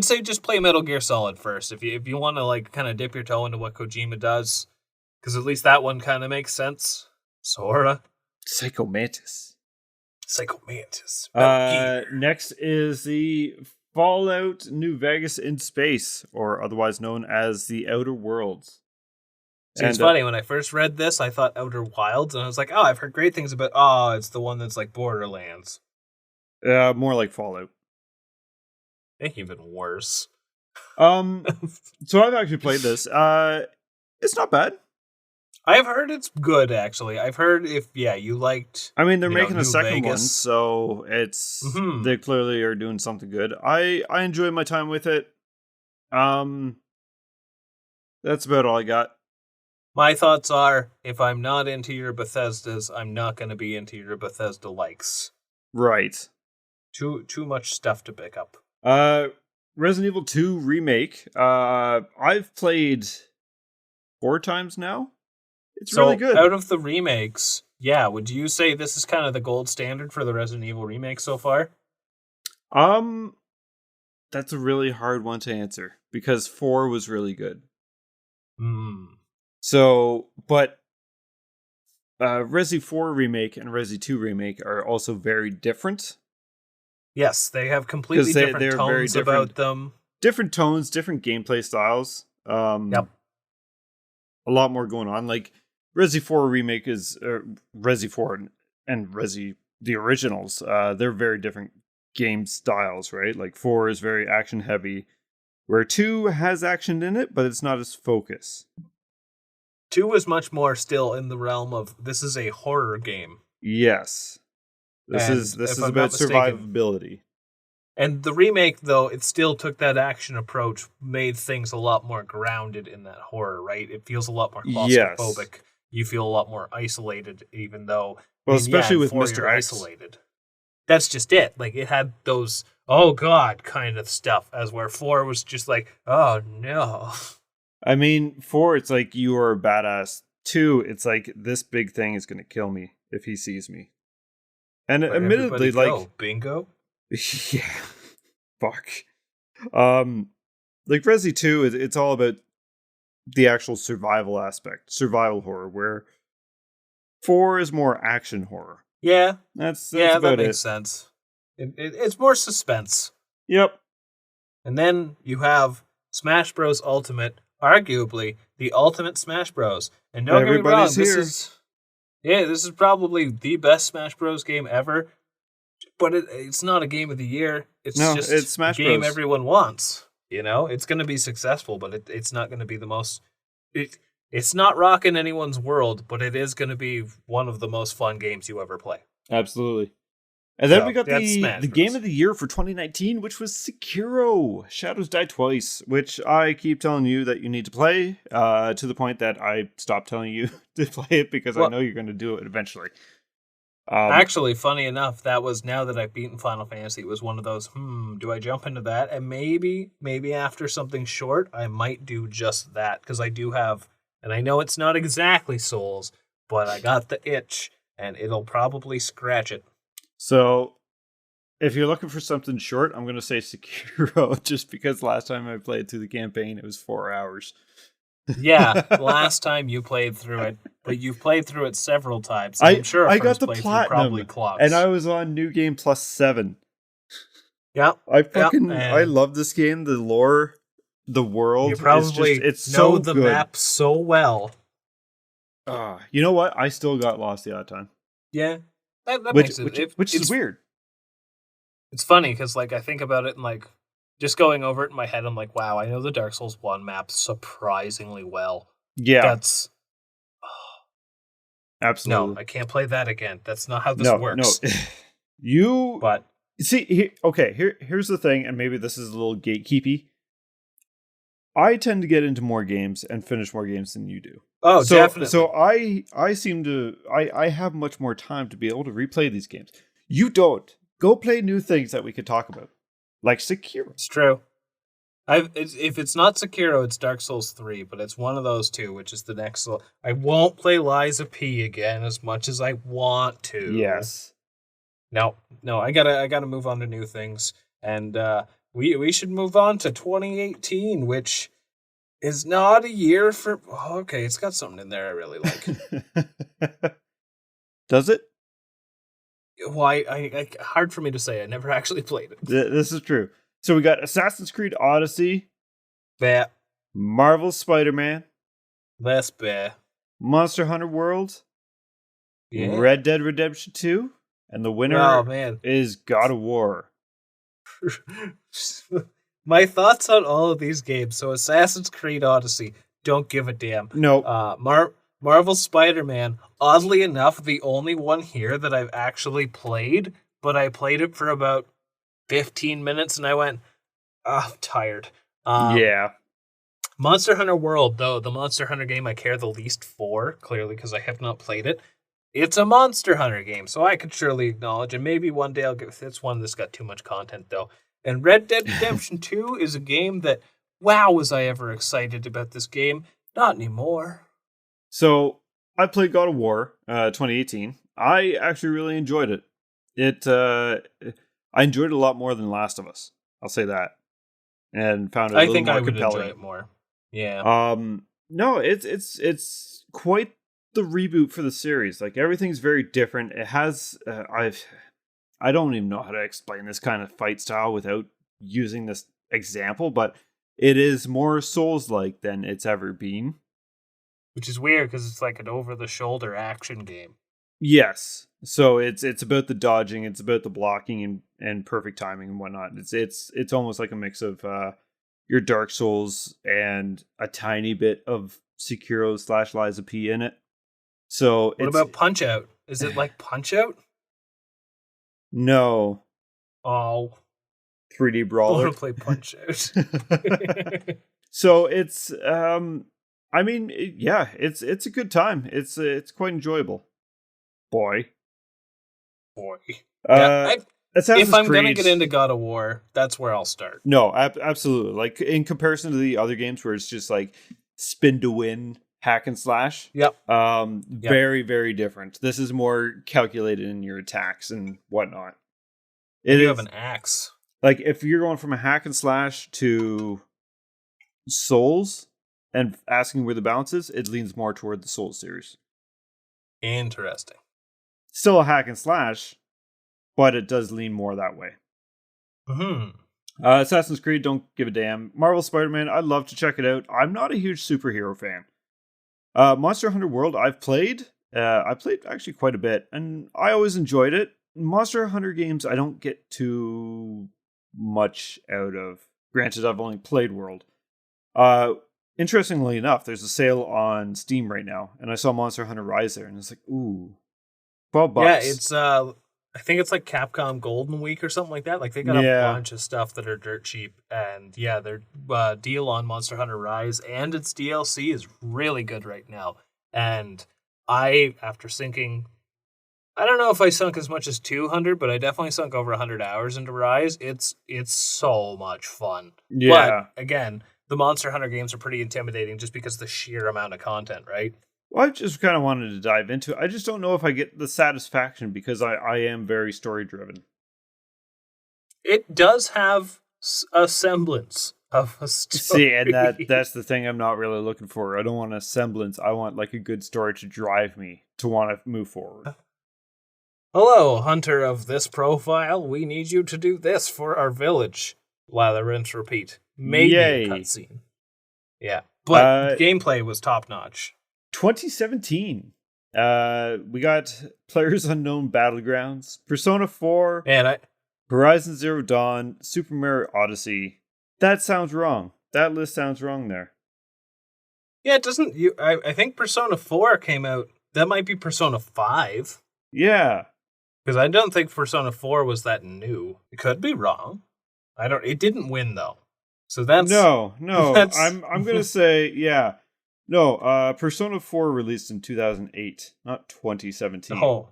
say just play Metal Gear Solid first if you want to like kind of dip your toe into what Kojima does, because at least that one kind of makes sense, sorta. Psycho Mantis. Next is the Fallout New Vegas in Space, or otherwise known as the Outer Worlds. See, it's funny, when I first read this, I thought Outer Wilds, and I was like, oh, I've heard great things about, it's the one that's like Borderlands. More like Fallout. Even worse. So I've actually played this. It's not bad. I've heard it's good, actually. I've heard you liked... I mean, they're making a second one, so it's... Mm-hmm. They clearly are doing something good. I enjoy my time with it. That's about all I got. My thoughts are, if I'm not into your Bethesdas, I'm not going to be into your Bethesda likes. Right. Too much stuff to pick up. Resident Evil 2 Remake. I've played 4 times now. It's really good. Out of the remakes, would you say this is kind of the gold standard for the Resident Evil remake so far? That's a really hard one to answer, because 4 was really good. So, but Resi 4 Remake and Resi 2 Remake are also very different. Yes, they have completely different tones about them. Different tones, different gameplay styles. Yep. A lot more going on. Like, Resi 4 Remake is... Resi 4 and Resi, the originals, they're very different game styles, right? Like, 4 is very action-heavy, where 2 has action in it, but it's not as focused. 2 is much more still in the realm of, this is a horror game. Yes. This is about survivability. And the remake, though, it still took that action approach, made things a lot more grounded in that horror, right? It feels a lot more claustrophobic. Yes. You feel a lot more isolated, even though... Well, especially with Mr. X. Isolated. That's just it. Like, it had those, oh god, kind of stuff, as where 4 was just like, oh no. I mean, 4, it's like, you are a badass. 2, it's like, this big thing is going to kill me if he sees me. And admittedly, like... Bingo? Yeah. Fuck. Like, Resi 2, it's all about the actual survival aspect. Survival horror, where 4 is more action horror. Yeah. That's about that makes sense. It's more suspense. Yep. And then you have Smash Bros. Ultimate, arguably the ultimate Smash Bros. And don't get me wrong, this is probably the best Smash Bros. Game ever. But it's not a game of the year. It's Smash a game Bros. Everyone wants. You know, it's going to be successful, but it's not going to be the most... It's not rocking anyone's world, but it is going to be one of the most fun games you ever play. Absolutely. And then we got the game of the year for 2019, which was Sekiro: Shadows Die Twice, which I keep telling you that you need to play, to the point that I stopped telling you to play it because I know you're going to do it eventually. Actually, funny enough, that was, now that I've beaten Final Fantasy, it was one of those, do I jump into that? And maybe after something short, I might do just that, because I do have, and I know it's not exactly Souls, but I got the itch, and it'll probably scratch it. So, if you're looking for something short, I'm going to say Sekiro, just because last time I played through the campaign, it was 4 hours. Yeah, last time you played through it, but you've played through it several times. So I'm sure I got the platinum, and I was on New Game Plus 7. Yeah, I love this game. The lore, the world. You probably it's know so the good. map so well. You know what? I still got lost the odd time. Yeah, that makes it. Which is weird. It's funny because like I think about it and like just going over it in my head, I'm like, wow, I know the Dark Souls 1 map surprisingly well. Yeah, That's absolutely. no, I can't play that again. That's not how this works. No, you. But see, here's the thing, and maybe this is a little gatekeepy. I tend to get into more games and finish more games than you do. Oh, definitely. So I seem to I have much more time to be able to replay these games. You don't. Go play new things that we could talk about, like Sekiro. It's true. If it's not Sekiro, it's Dark Souls 3, but it's one of those two, which is the next. I won't play Lies of P again as much as I want to. Yes. No, I gotta move on to new things, and we should move on to 2018, which is not a year for. Oh, okay, it's got something in there I really like. Does it? Why? I hard for me to say. I never actually played it. This is true. So we got Assassin's Creed Odyssey, Bad. Marvel's Spider-Man, Less bad. Monster Hunter World, Yeah. Red Dead Redemption 2, and the winner man. is God of War. My thoughts on all of these games. So Assassin's Creed Odyssey, don't give a damn. No. Marvel Spider-Man, oddly enough, the only one here that I've actually played, but I played it for about 15 minutes and I went, I'm tired. Yeah. Monster Hunter World, though, the Monster Hunter game I care the least for, clearly because I have not played it. It's a Monster Hunter game, so I could surely acknowledge, and maybe one day I'll get with it's one that's got too much content, though. And Red Dead Redemption 2 is a game that, wow, was I ever excited about this game? Not anymore. So I played God of War 2018. I actually really enjoyed it. I enjoyed it a lot more than Last of Us. I'll say that, and found it a little more compelling. Enjoy it more. Yeah. No, it's quite the reboot for the series. Like everything's very different. It has I don't even know how to explain this kind of fight style without using this example, but it is more Souls-like than it's ever been. Which is weird because it's like an over-the-shoulder action game. Yes. So it's about the dodging, it's about the blocking and perfect timing and whatnot. It's almost like a mix of your Dark Souls and a tiny bit of Sekiro / Lies of P in it. So what about Punch Out? Is it like Punch Out? No. Oh. 3D brawler. I want to play Punch Out. So it's I mean, yeah, it's a good time. It's quite enjoyable. Boy. Yeah, if I'm Creed, gonna get into God of War, that's where I'll start. No, absolutely. Like in comparison to the other games where it's just like spin to win, hack and slash. Yep. Very, very different. This is more calculated in your attacks and whatnot. You have an axe. Like if you're going from a hack and slash to Souls and asking where the balance is, it leans more toward the Souls series. Interesting. Still a hack and slash, but it does lean more that way. Assassin's Creed, don't give a damn. Marvel Spider-Man, I'd love to check it out. I'm not a huge superhero fan. Monster Hunter World, I've played. I played actually quite a bit, and I always enjoyed it. Monster Hunter games, I don't get too much out of. Granted, I've only played World. Interestingly enough, there's a sale on Steam right now, and I saw Monster Hunter Rise there, and it's like, ooh, $12. Yeah, it's I think it's like Capcom Golden Week or something like that. Like they got a bunch of stuff that are dirt cheap, and yeah, their deal on Monster Hunter Rise and its DLC is really good right now. And after sinking, I don't know if I sunk as much as 200, but I definitely sunk over 100 hours into Rise. It's so much fun. Yeah. But again, the Monster Hunter games are pretty intimidating just because of the sheer amount of content, right? Well, I just kind of wanted to dive into it. I just don't know if I get the satisfaction because I am very story driven. It does have a semblance of a story. See, and that's the thing I'm not really looking for. I don't want a semblance. I want like a good story to drive me to want to move forward. Hello, hunter of this profile. We need you to do this for our village. Lather, rinse, repeat. Maybe a cutscene. Yeah, but gameplay was top notch. 2017. We got Players Unknown Battlegrounds, Persona 4, Man, Horizon Zero Dawn, Super Mario Odyssey. That sounds wrong. That list sounds wrong there. Yeah, it doesn't. I think Persona 4 came out. That might be Persona 5. Yeah. Because I don't think Persona 4 was that new. It could be wrong. It didn't win though. So that's No. that's... I'm gonna say, yeah. No, Persona 4 released in 2008, not 2017. Oh.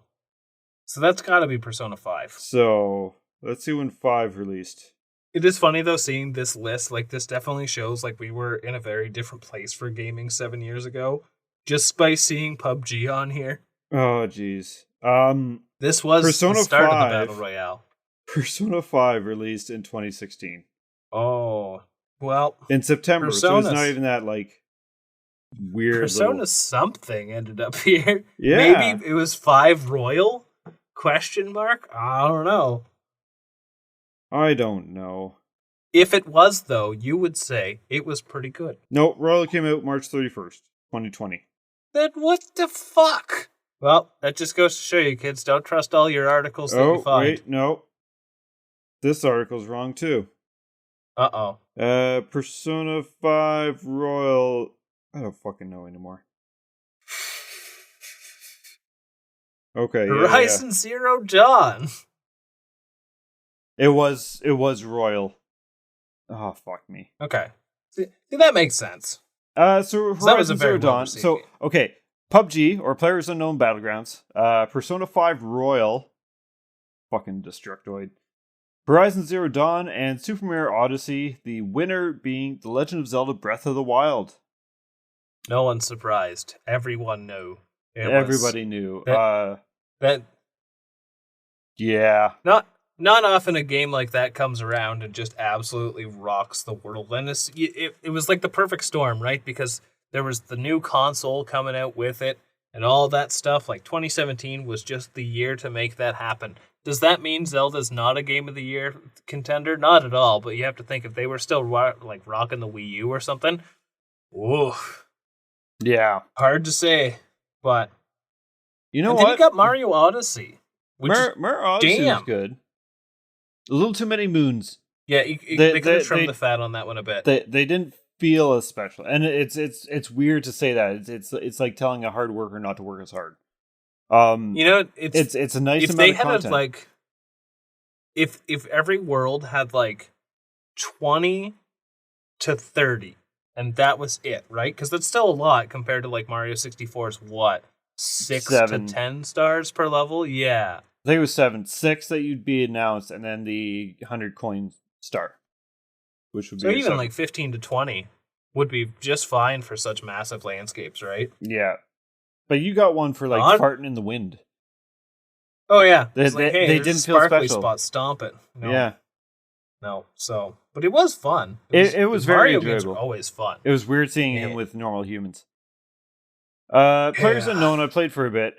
So that's gotta be Persona 5. So let's see when 5 released. It is funny though, seeing this list. Like, this definitely shows like we were in a very different place for gaming 7 years ago. Just by seeing PUBG on here. Oh jeez. This was Persona the start 5, of the Battle Royale. Persona 5 released in 2016. Oh. Well, In September, so it's not even that like weird. Persona something ended up here. Yeah. Maybe it was 5 Royal? Question mark? I don't know. I don't know. If it was, though, you would say it was pretty good. No, Royal came out March 31st, 2020. Then what the fuck? Well, that just goes to show you, kids, don't trust all your articles that you find. Wait, no. This article's wrong, too. Uh-oh. Persona 5 Royal... I don't fucking know anymore. Okay, Horizon Zero Dawn. It was Royal. Oh, fuck me. Okay. See, that makes sense. So Horizon Zero Dawn. So, game. Okay. PUBG, or Players Unknown Battlegrounds. Persona 5 Royal. Fucking Destructoid. Horizon Zero Dawn and Super Mario Odyssey. The winner being The Legend of Zelda Breath of the Wild. No one's surprised. Everyone knew. Everybody knew. That Yeah. Not often a game like that comes around and just absolutely rocks the world. And it was like the perfect storm, right? Because there was the new console coming out with it and all that stuff. Like 2017 was just the year to make that happen. Does that mean Zelda's not a Game of the Year contender? Not at all, but you have to think if they were still rocking the Wii U or something. Ooh. Yeah. Hard to say, but... You know and what? then you got Mario Odyssey. Mario Odyssey was good. A little too many moons. Yeah, they could have trimmed the fat on that one a bit. They didn't feel as special, and it's weird to say that. It's like telling a hard worker not to work as hard. It's a nice if amount they of had content. like if every world had like 20 to 30, and that was it, right? Because that's still a lot compared to like Mario 64's what 6 to 10 stars per level. Yeah. I think it was 7. 6 that you'd be announced, and then the 100 coin star, which would be so even 7. like 15 to 20 would be just fine for such massive landscapes, right? Yeah, but you got one for like farting in the wind. Oh yeah, they didn't feel special. Spot, stomp it. No. Yeah, no. So, but it was fun. It was very Mario enjoyable. games are always fun. It was weird seeing him with normal humans. Players Unknown, I played for a bit.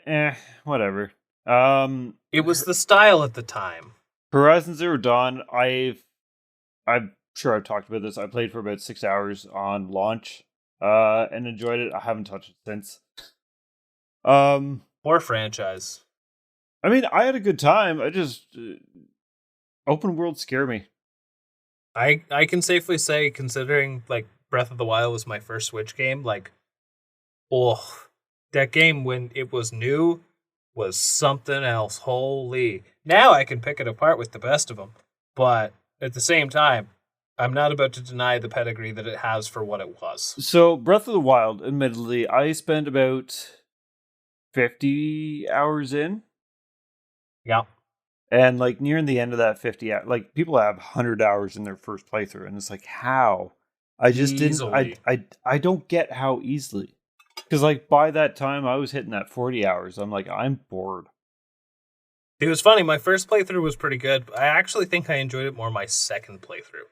Whatever. It was the style at the time. Horizon Zero Dawn, I'm sure I've talked about this. I played for about 6 hours on launch, and enjoyed it. I haven't touched it since. Poor franchise. I mean, I had a good time. I just open world scare me. I can safely say, considering like Breath of the Wild was my first Switch game, like, that game when it was new was something else. Holy. Now I can pick it apart with the best of them. But at the same time, I'm not about to deny the pedigree that it has for what it was. So, Breath of the Wild, admittedly, I spent about 50 hours in. Yeah. And like nearing the end of that 50 hours, like people have 100 hours in their first playthrough, and it's like, how? I just easily. I don't get how easily. Because like by that time I was hitting that 40 hours. I'm like, I'm bored. It was funny. My first playthrough was pretty good. I actually think I enjoyed it more my second playthrough.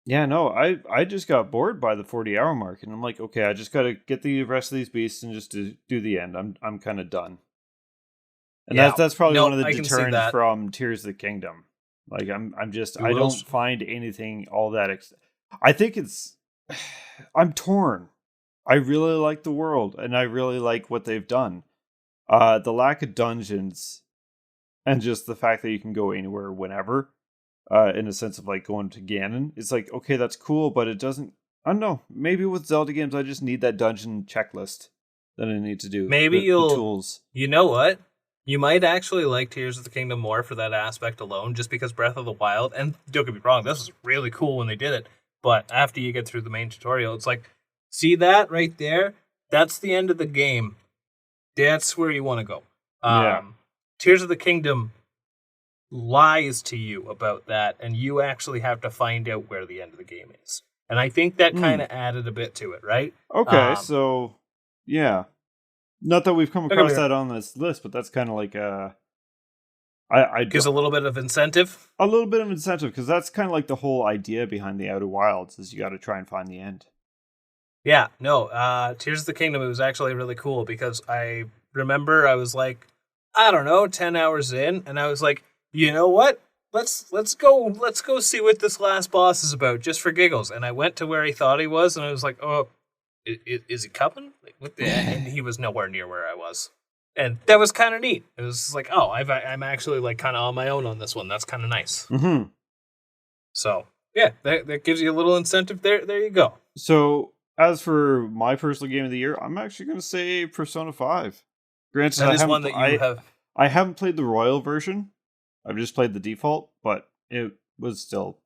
Yeah, no, I just got bored by the 40-hour mark, and I'm like, okay, I just got to get the rest of these beasts and just do the end. I'm kind of done. And that's probably one of the deterrents from Tears of the Kingdom. Like I don't find anything all that. I think I'm torn. I really like the world, and I really like what they've done. The lack of dungeons, and just the fact that you can go anywhere whenever, in a sense of like going to Ganon, it's like, okay, that's cool, but it doesn't. I don't know. Maybe with Zelda games, I just need that dungeon checklist that I need to do. Maybe the tools. You know what? You might actually like Tears of the Kingdom more for that aspect alone, just because Breath of the Wild, and don't get me wrong, this was really cool when they did it, but after you get through the main tutorial, it's like, see that right there? That's the end of the game. That's where you want to go. Yeah. Tears of the Kingdom lies to you about that, and you actually have to find out where the end of the game is. And I think that kind of added a bit to it, right? Okay, so, yeah. Not that we've come across that on this list, but that's kind of like gives a little bit of incentive. A little bit of incentive, because that's kind of like the whole idea behind the Outer Wilds, is you got to try and find the end. Yeah, no, Tears of the Kingdom, it was actually really cool, because I remember I was like, I don't know, 10 hours in, and I was like, you know what? Let's go see what this last boss is about, just for giggles. And I went to where he thought he was, and I was like, oh, is he coming? Like, what the? And he was nowhere near where I was, and that was kind of neat. It was like, oh, I'm actually like kind of on my own on this one. That's kind of nice. Mm-hmm. So yeah, that gives you a little incentive. There you go. So as for my personal game of the year, I'm actually going to say Persona 5. Granted, that is one that you have. I haven't played the Royal version. I've just played the default, but it was still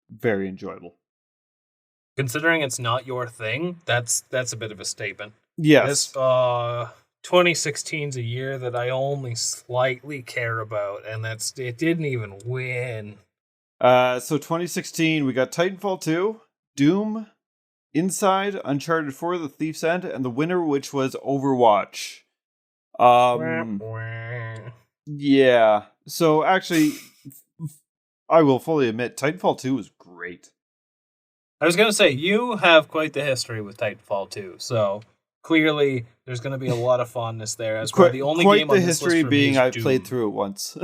very enjoyable. Considering it's not your thing, that's a bit of a statement. Yes. 2016's a year that I only slightly care about, and it didn't even win. So 2016, we got Titanfall 2, Doom, Inside, Uncharted 4, The Thief's End, and the winner, which was Overwatch. Yeah. So actually, I will fully admit, Titanfall 2 was great. I was going to say, you have quite the history with Titanfall 2, so clearly there's going to be a lot of fondness there. As quite the only quite game the on this history list being I Doom. Played through it once.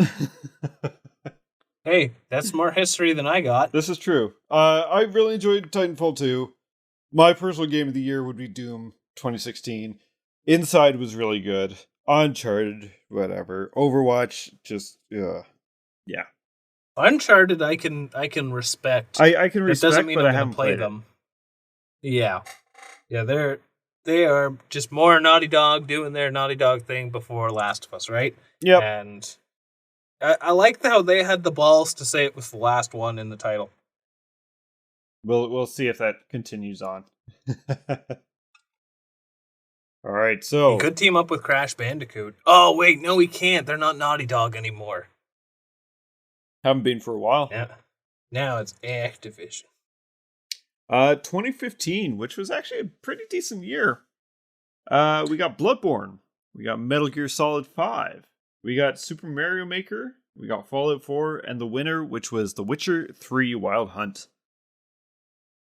Hey, that's more history than I got. This is true. I really enjoyed Titanfall 2. My personal game of the year would be Doom 2016. Inside was really good. Uncharted, whatever. Overwatch, just yeah. Uncharted, I can respect. I can respect, doesn't mean but I'm I going haven't to play played them. Yeah, they are just more Naughty Dog doing their Naughty Dog thing before Last of Us, right? Yep. And I like how they had the balls to say it was the last one in the title. We'll see if that continues on. All right, so he could team up with Crash Bandicoot. Oh wait, no, he can't. They're not Naughty Dog anymore. Haven't been for a while. Yeah. Now it's Activision. 2015, which was actually a pretty decent year. We got Bloodborne. We got Metal Gear Solid 5. We got Super Mario Maker. We got Fallout 4, and the winner, which was The Witcher 3 Wild Hunt.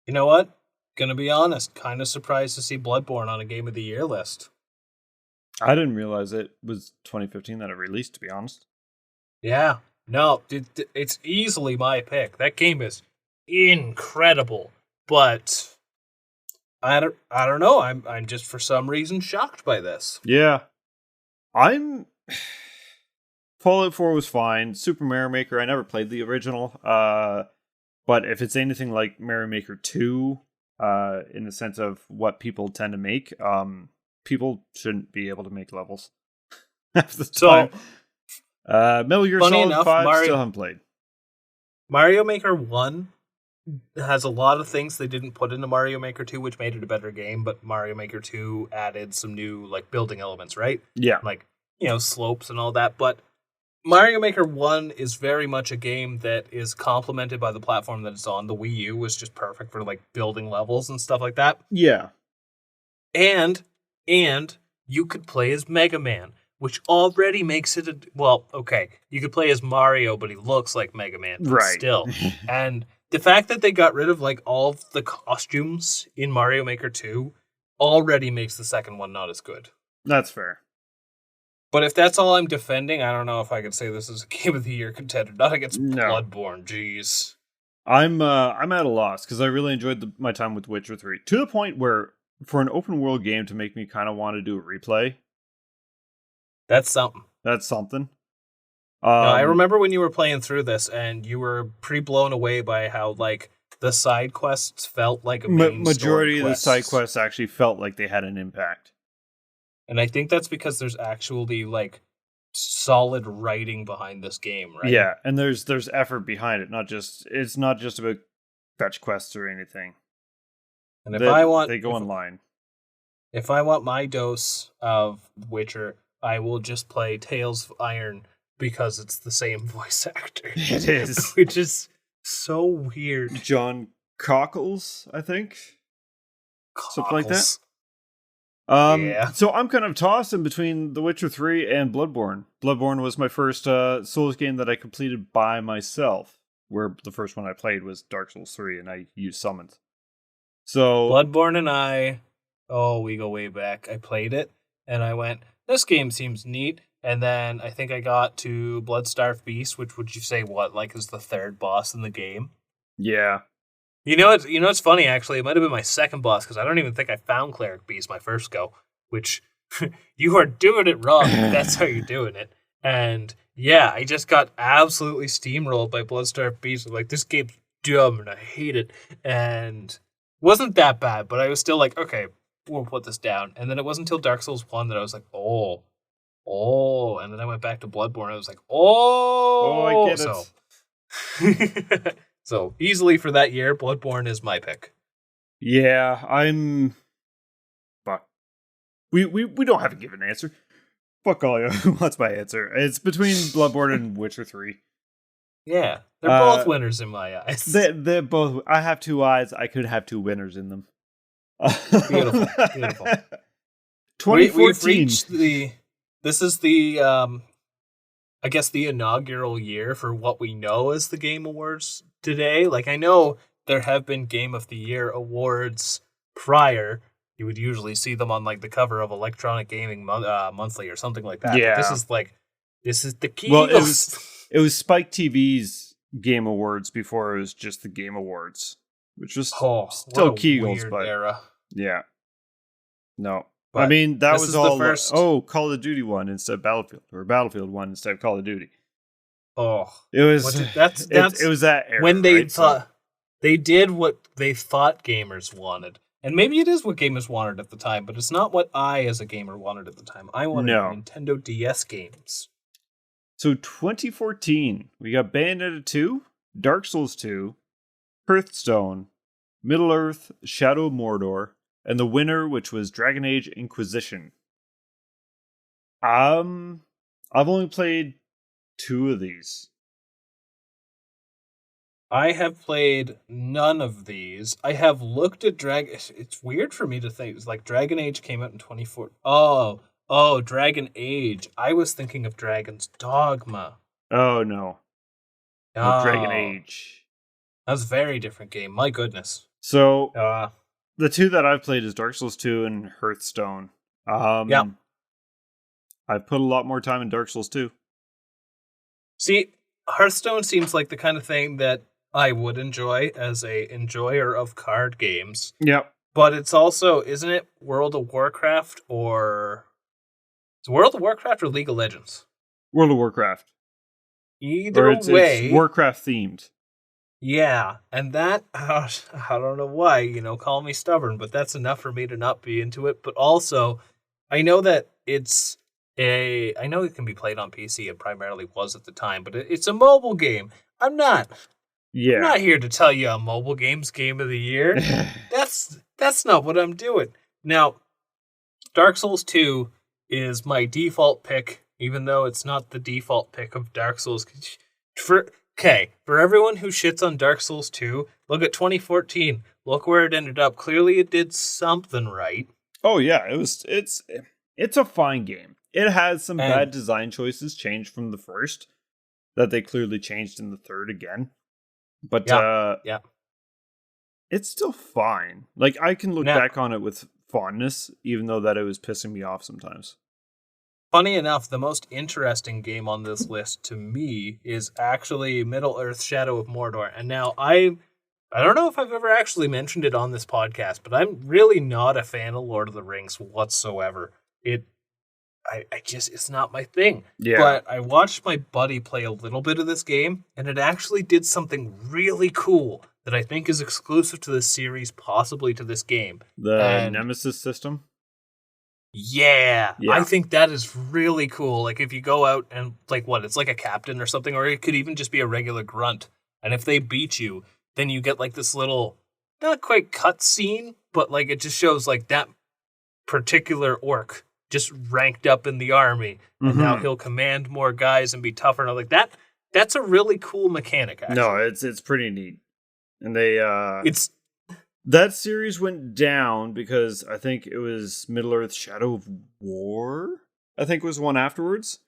You know what? Gonna be honest, kind of surprised to see Bloodborne on a Game of the Year list. I didn't realize it was 2015 that it released, to be honest. Yeah. No, it's easily my pick. That game is incredible, but I don't know. I'm just for some reason shocked by this. Yeah, Fallout 4 was fine. Super Mario Maker, I never played the original. But if it's anything like Mario Maker 2, in the sense of what people tend to make, people shouldn't be able to make levels half the time. Metal Gear Solid 5 still haven't played. Mario Maker 1 has a lot of things they didn't put into Mario Maker 2, which made it a better game, but Mario Maker 2 added some new like building elements, right? Yeah. Like, slopes and all that, but Mario Maker 1 is very much a game that is complemented by the platform that it's on. The Wii U was just perfect for like building levels and stuff like that. Yeah. And you could play as Mega Man, which already makes it you could play as Mario, but he looks like Mega Man, right? Still, and the fact that they got rid of like all of the costumes in Mario Maker 2 already makes the second one not as good. That's fair. But if that's all I'm defending, I don't know if I could say this is a Game of the Year contender. Not against Bloodborne, jeez. I'm at a loss because I really enjoyed my time with Witcher 3 to the point where for an open world game to make me kind of want to do a replay, That's something. that's something. No, I remember when you were playing through this, and you were pretty blown away by how like the side quests felt like a main majority story of the quests. side quests actually felt like they had an impact. And I think that's because there's actually like solid writing behind this game, right? Yeah, and there's effort behind it. It's not just about fetch quests or anything. And they go online. If I want my dose of Witcher, I will just play Tales of Iron because it's the same voice actor. It is. Which is so weird. John Cockles, I think. Something like that. Yeah. So I'm kind of tossing between The Witcher 3 and Bloodborne. Bloodborne was my first Souls game that I completed by myself, where the first one I played was Dark Souls 3, and I used summons. So Bloodborne and we go way back. I played it, and I went, this game seems neat. And then I think I got to Bloodstarved Beast, which would you say is the third boss in the game? Yeah. It's funny actually. It might have been my second boss because I don't even think I found Cleric Beast my first go. Which you are doing it wrong. That's how you're doing it. And yeah, I just got absolutely steamrolled by Bloodstarved Beast. I'm like, this game's dumb and I hate it. And it wasn't that bad, but I was still like, okay, we'll put this down. And then it wasn't until Dark Souls 1 that I was like, oh, and then I went back to Bloodborne. And I was like, I get it. So easily for that year, Bloodborne is my pick. Yeah, fuck. We don't have a given answer. Fuck all you. What's my answer? It's between Bloodborne and Witcher 3. Yeah, they're both winners in my eyes. They're both. I have two eyes. I could have two winners in them. Beautiful. 2014. We've reached this is the, I guess, the inaugural year for what we know as the Game Awards today. Like, I know there have been Game of the Year awards prior. You would usually see them on, like, the cover of Electronic Gaming Monthly or something like that. Yeah. But this is the key. Well, it was Spike TV's Game Awards before it was just the Game Awards, which was still Kegel's, but era. Yeah. No. But I mean, that was all. First... Call of Duty won instead of Battlefield, or Battlefield won instead of Call of Duty. Oh, it was. It was that era when they thought they did what they thought gamers wanted, and maybe it is what gamers wanted at the time, but it's not what I, as a gamer, wanted at the time. I wanted Nintendo DS games. So 2014, we got Bayonetta 2, Dark Souls 2, Hearthstone, Middle-earth, Shadow of Mordor, and the winner, which was Dragon Age Inquisition. I've only played 2 of these. I have played none of these. I have looked at It's weird for me to think. It's like Dragon Age came out in 2014. Oh, Dragon Age. I was thinking of Dragon's Dogma. Oh, no. Dragon Age. That's a very different game. My goodness. So, the 2 that I've played is Dark Souls 2 and Hearthstone. Yeah. I've put a lot more time in Dark Souls 2. See, Hearthstone seems like the kind of thing that I would enjoy as a enjoyer of card games. Yep. But it's also, isn't it World of Warcraft or... Is it World of Warcraft or League of Legends? World of Warcraft. Either way... It's Warcraft themed. Yeah, and that, I don't know why, call me stubborn, but that's enough for me to not be into it. But also, I know that I know it can be played on PC, and primarily was at the time, but it's a mobile game. I'm not here to tell you a mobile game's game of the year. That's not what I'm doing. Now, Dark Souls 2 is my default pick, even though it's not the default pick of Dark Souls. For everyone who shits on Dark Souls 2, look at 2014. Look where it ended up. Clearly it did something right. Oh yeah, it's a fine game. It has some bad design choices changed from the first that they clearly changed in the third again. But yeah. It's still fine. Like, I can look back on it with fondness, even though that it was pissing me off sometimes. Funny enough, the most interesting game on this list to me is actually Middle-earth Shadow of Mordor. And now I I don't know if I've ever actually mentioned it on this podcast, but I'm really not a fan of Lord of the Rings whatsoever. I just, it's not my thing. Yeah. But I watched my buddy play a little bit of this game, and it actually did something really cool that I think is exclusive to this series, possibly to this game. The Nemesis system? Yeah, I think that is really cool. Like, if you go out and, like, it's like a captain or something, or it could even just be a regular grunt. And if they beat you, then you get, like, this little, not quite cut scene, but, like, it just shows, like, that particular orc just ranked up in the army, and now he'll command more guys and be tougher. And I'm like, that's a really cool mechanic, actually. No, it's pretty neat. And they that series went down because I think it was Middle-earth Shadow of War. I think it was one afterwards.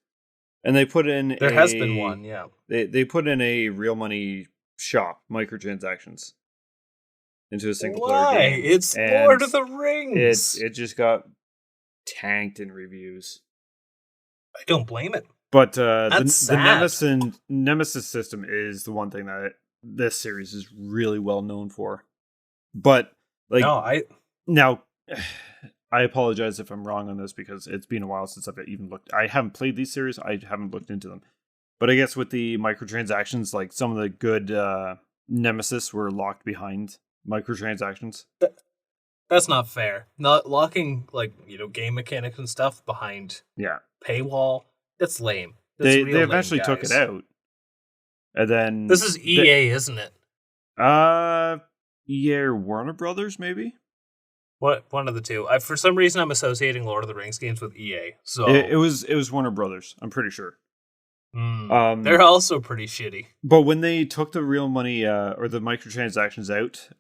And they put in There has been one, yeah. They put in a real money shop, microtransactions, into a single player game. It's Lord of the Rings. It just got tanked in reviews. I don't blame it. But the Nemesis system is the one thing that this series is really well known for. But now I apologize if I'm wrong on this because it's been a while since I've even looked. I haven't played these series. I haven't looked into them. But I guess with the microtransactions, like some of the good Nemesis were locked behind microtransactions. That's not fair. Not locking game mechanics and stuff behind paywall. That's lame. They eventually took it out, and then this is EA, isn't it? EA or Warner Brothers, maybe. One of the two. For some reason, I'm associating Lord of the Rings games with EA. So it was Warner Brothers. I'm pretty sure. They're also pretty shitty. But when they took the real money or the microtransactions out,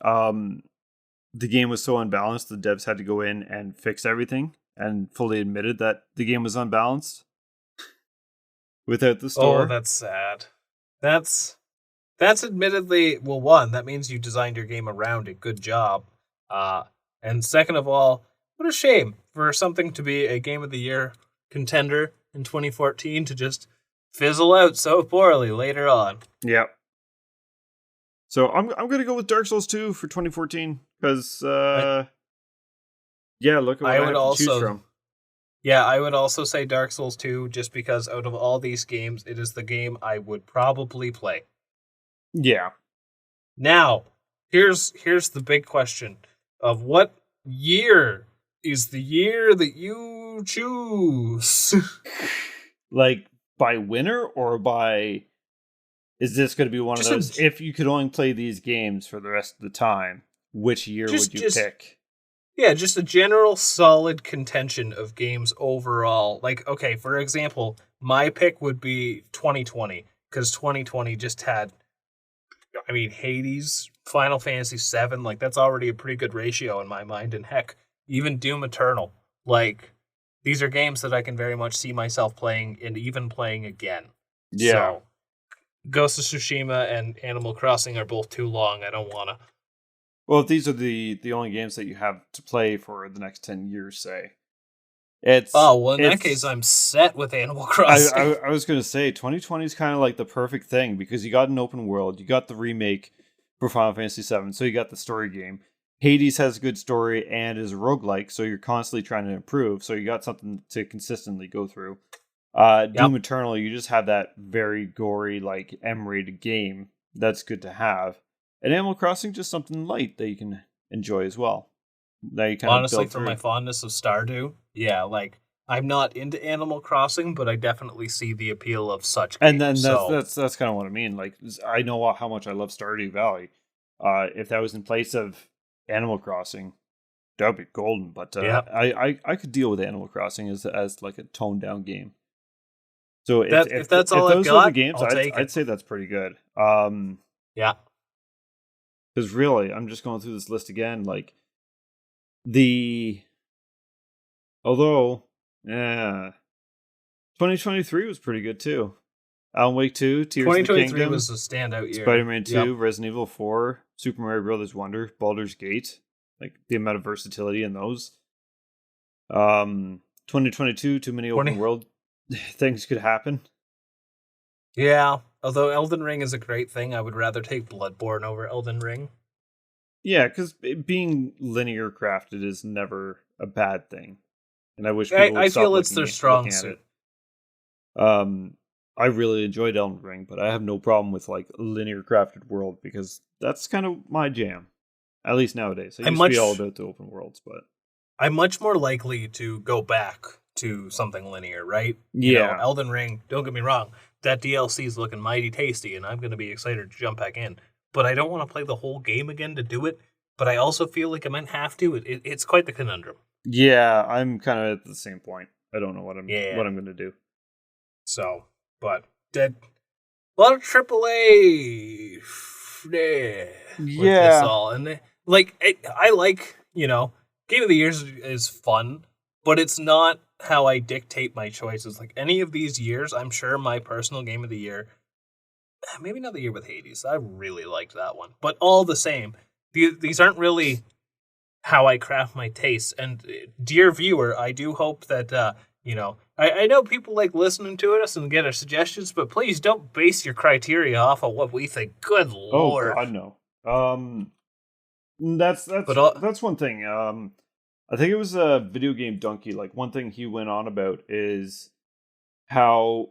the game was so unbalanced, the devs had to go in and fix everything and fully admitted that the game was unbalanced without the store. Oh, that's sad. That's admittedly, well, one, that means you designed your game around it. Good job. And second of all, what a shame for something to be a Game of the Year contender in 2014 to just fizzle out so poorly later on. Yep. So I'm gonna go with Dark Souls 2 for 2014 because look at what I have to choose from. Yeah, I would also say Dark Souls 2 just because out of all these games, it is the game I would probably play. Yeah. Now, here's the big question of what year is the year that you choose? Like by winner or by... Is this going to be one of those, if you could only play these games for the rest of the time, which year would you pick? Yeah, just a general solid contention of games overall. Like, okay, for example, my pick would be 2020, because 2020 just had, Hades, Final Fantasy VII, like, that's already a pretty good ratio in my mind, and heck, even Doom Eternal. Like, these are games that I can very much see myself playing, and even playing again. Yeah. So, Ghost of Tsushima and Animal Crossing are both too long. I don't want to. Well, if these are the only games that you have to play for the next 10 years, say. In that case, I'm set with Animal Crossing. I was going to say, 2020 is kind of like the perfect thing, because you got an open world, you got the remake for Final Fantasy VII, so you got the story game. Hades has a good story and is a roguelike, so you're constantly trying to improve, so you got something to consistently go through. Doom Eternal, you just have that very gory, like, M-rated game that's good to have. And Animal Crossing, just something light that you can enjoy as well. That you honestly, for my fondness of Stardew, yeah, like, I'm not into Animal Crossing, but I definitely see the appeal of such games. And then that's kind of what I mean. Like, I know how much I love Stardew Valley. If that was in place of Animal Crossing, that would be golden. But I could deal with Animal Crossing as like a toned down game. So if that's all I've got, games, I'd say that's pretty good. Yeah. Because really, I'm just going through this list again. Like, although 2023 was pretty good too. Alan Wake 2, Tears of the Kingdom. 2023 was a standout year. Spider-Man 2, Resident Evil 4, Super Mario Bros. Wonder, Baldur's Gate. Like, the amount of versatility in those. 2022, too many open world things could happen. Yeah, although Elden Ring is a great thing, I would rather take Bloodborne over Elden Ring. Yeah, because being linear crafted is never a bad thing, and I wish people would I stop feel it's their strong looking at suit. it. I really enjoyed Elden Ring, but I have no problem with like linear crafted world because that's kind of my jam, at least nowadays. I used to be all about the open worlds, but I'm much more likely to go back to something linear, right? yeah, Elden Ring, don't get me wrong, that DLC is looking mighty tasty, and I'm going to be excited to jump back in. But I don't want to play the whole game again to do it, but I also feel like I might have to. It's quite the conundrum. yeah, I'm kind of at the same point. I don't know what I'm Yeah. going to do. So, but a lot of AAA with this all, and I like Game of the Year is fun, but it's not how I dictate my choices. Like any of these years, I'm sure my personal Game of the Year, maybe not the year with Hades. I really liked that one, but all the same, these aren't really how I craft my tastes. And dear viewer, I do hope that I know people like listening to us and get our suggestions, but please don't base your criteria off of what we think. Good lord! Oh God, no. That's one thing. I think it was a video game donkey. Like one thing he went on about is how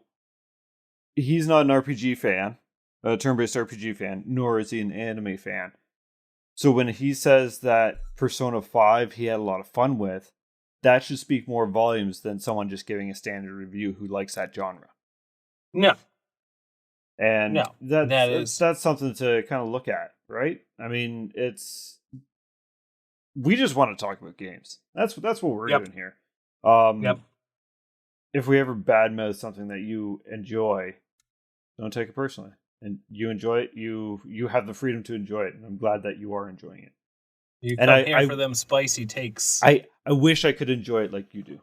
he's not an RPG fan, a turn-based RPG fan, nor is he an anime fan. So when he says that Persona 5 he had a lot of fun with, that should speak more volumes than someone just giving a standard review who likes that genre. No. And No, that's something to kind of look at, right? I mean, we just want to talk about games. That's what we're doing here. If we ever badmouth something that you enjoy, don't take it personally. And you enjoy it, you have the freedom to enjoy it, and I'm glad that you are enjoying it. You come here for them spicy takes. I wish I could enjoy it like you do.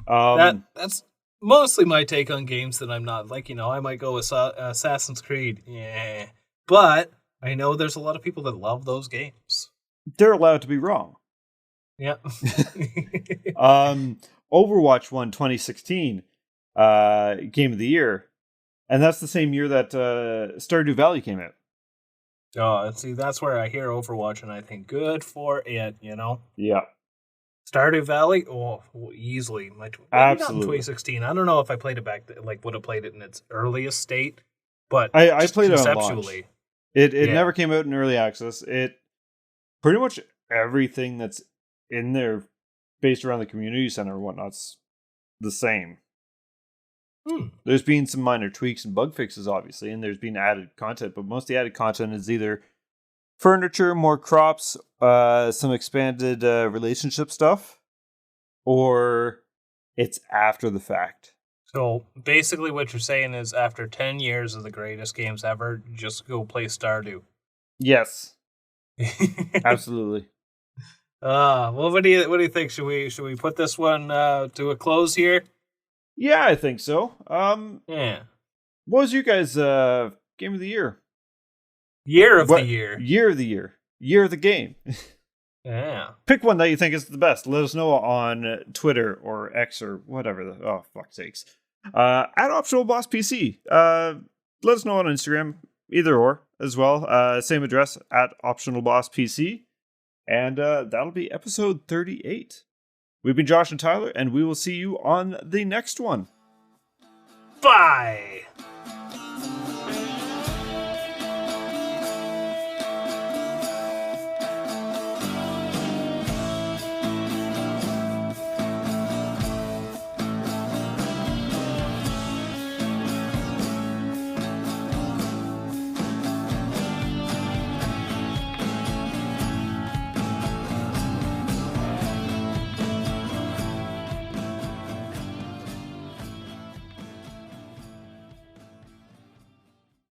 That's mostly my take on games that I'm not. Like, I might go with Assassin's Creed. Yeah. But I know there's a lot of people that love those games. They're allowed to be wrong. Yeah. Overwatch won 2016 Game of the Year. And that's the same year that Stardew Valley came out. Oh, see, that's where I hear Overwatch and I think, good for it, Yeah. Stardew Valley? Oh, easily. Absolutely. Not in 2016. I don't know if I played it back, would have played it in its earliest state. But I played it on launch. It never came out in early access. It pretty much everything that's in there based around the community center and whatnot's the same. There's been some minor tweaks and bug fixes, obviously, and there's been added content, but most of the added content is either furniture, more crops, some expanded relationship stuff, or it's after the fact. So basically what you're saying is after 10 years of the greatest games ever, just go play Stardew. Yes. Absolutely. Well, what do you think? Should we put this one to a close here? Yeah, I think so. Yeah. What was your guys' game of the year? Year of the year. Year of the year. Year of the game. Yeah. Pick one that you think is the best. Let us know on Twitter or X or whatever. Oh, fuck's sakes. At Optional Boss PC. Let us know on Instagram, either or as well. Same address at Optional Boss PC. And that'll be episode 38. We've been Josh and Tyler, and we will see you on the next one. Bye!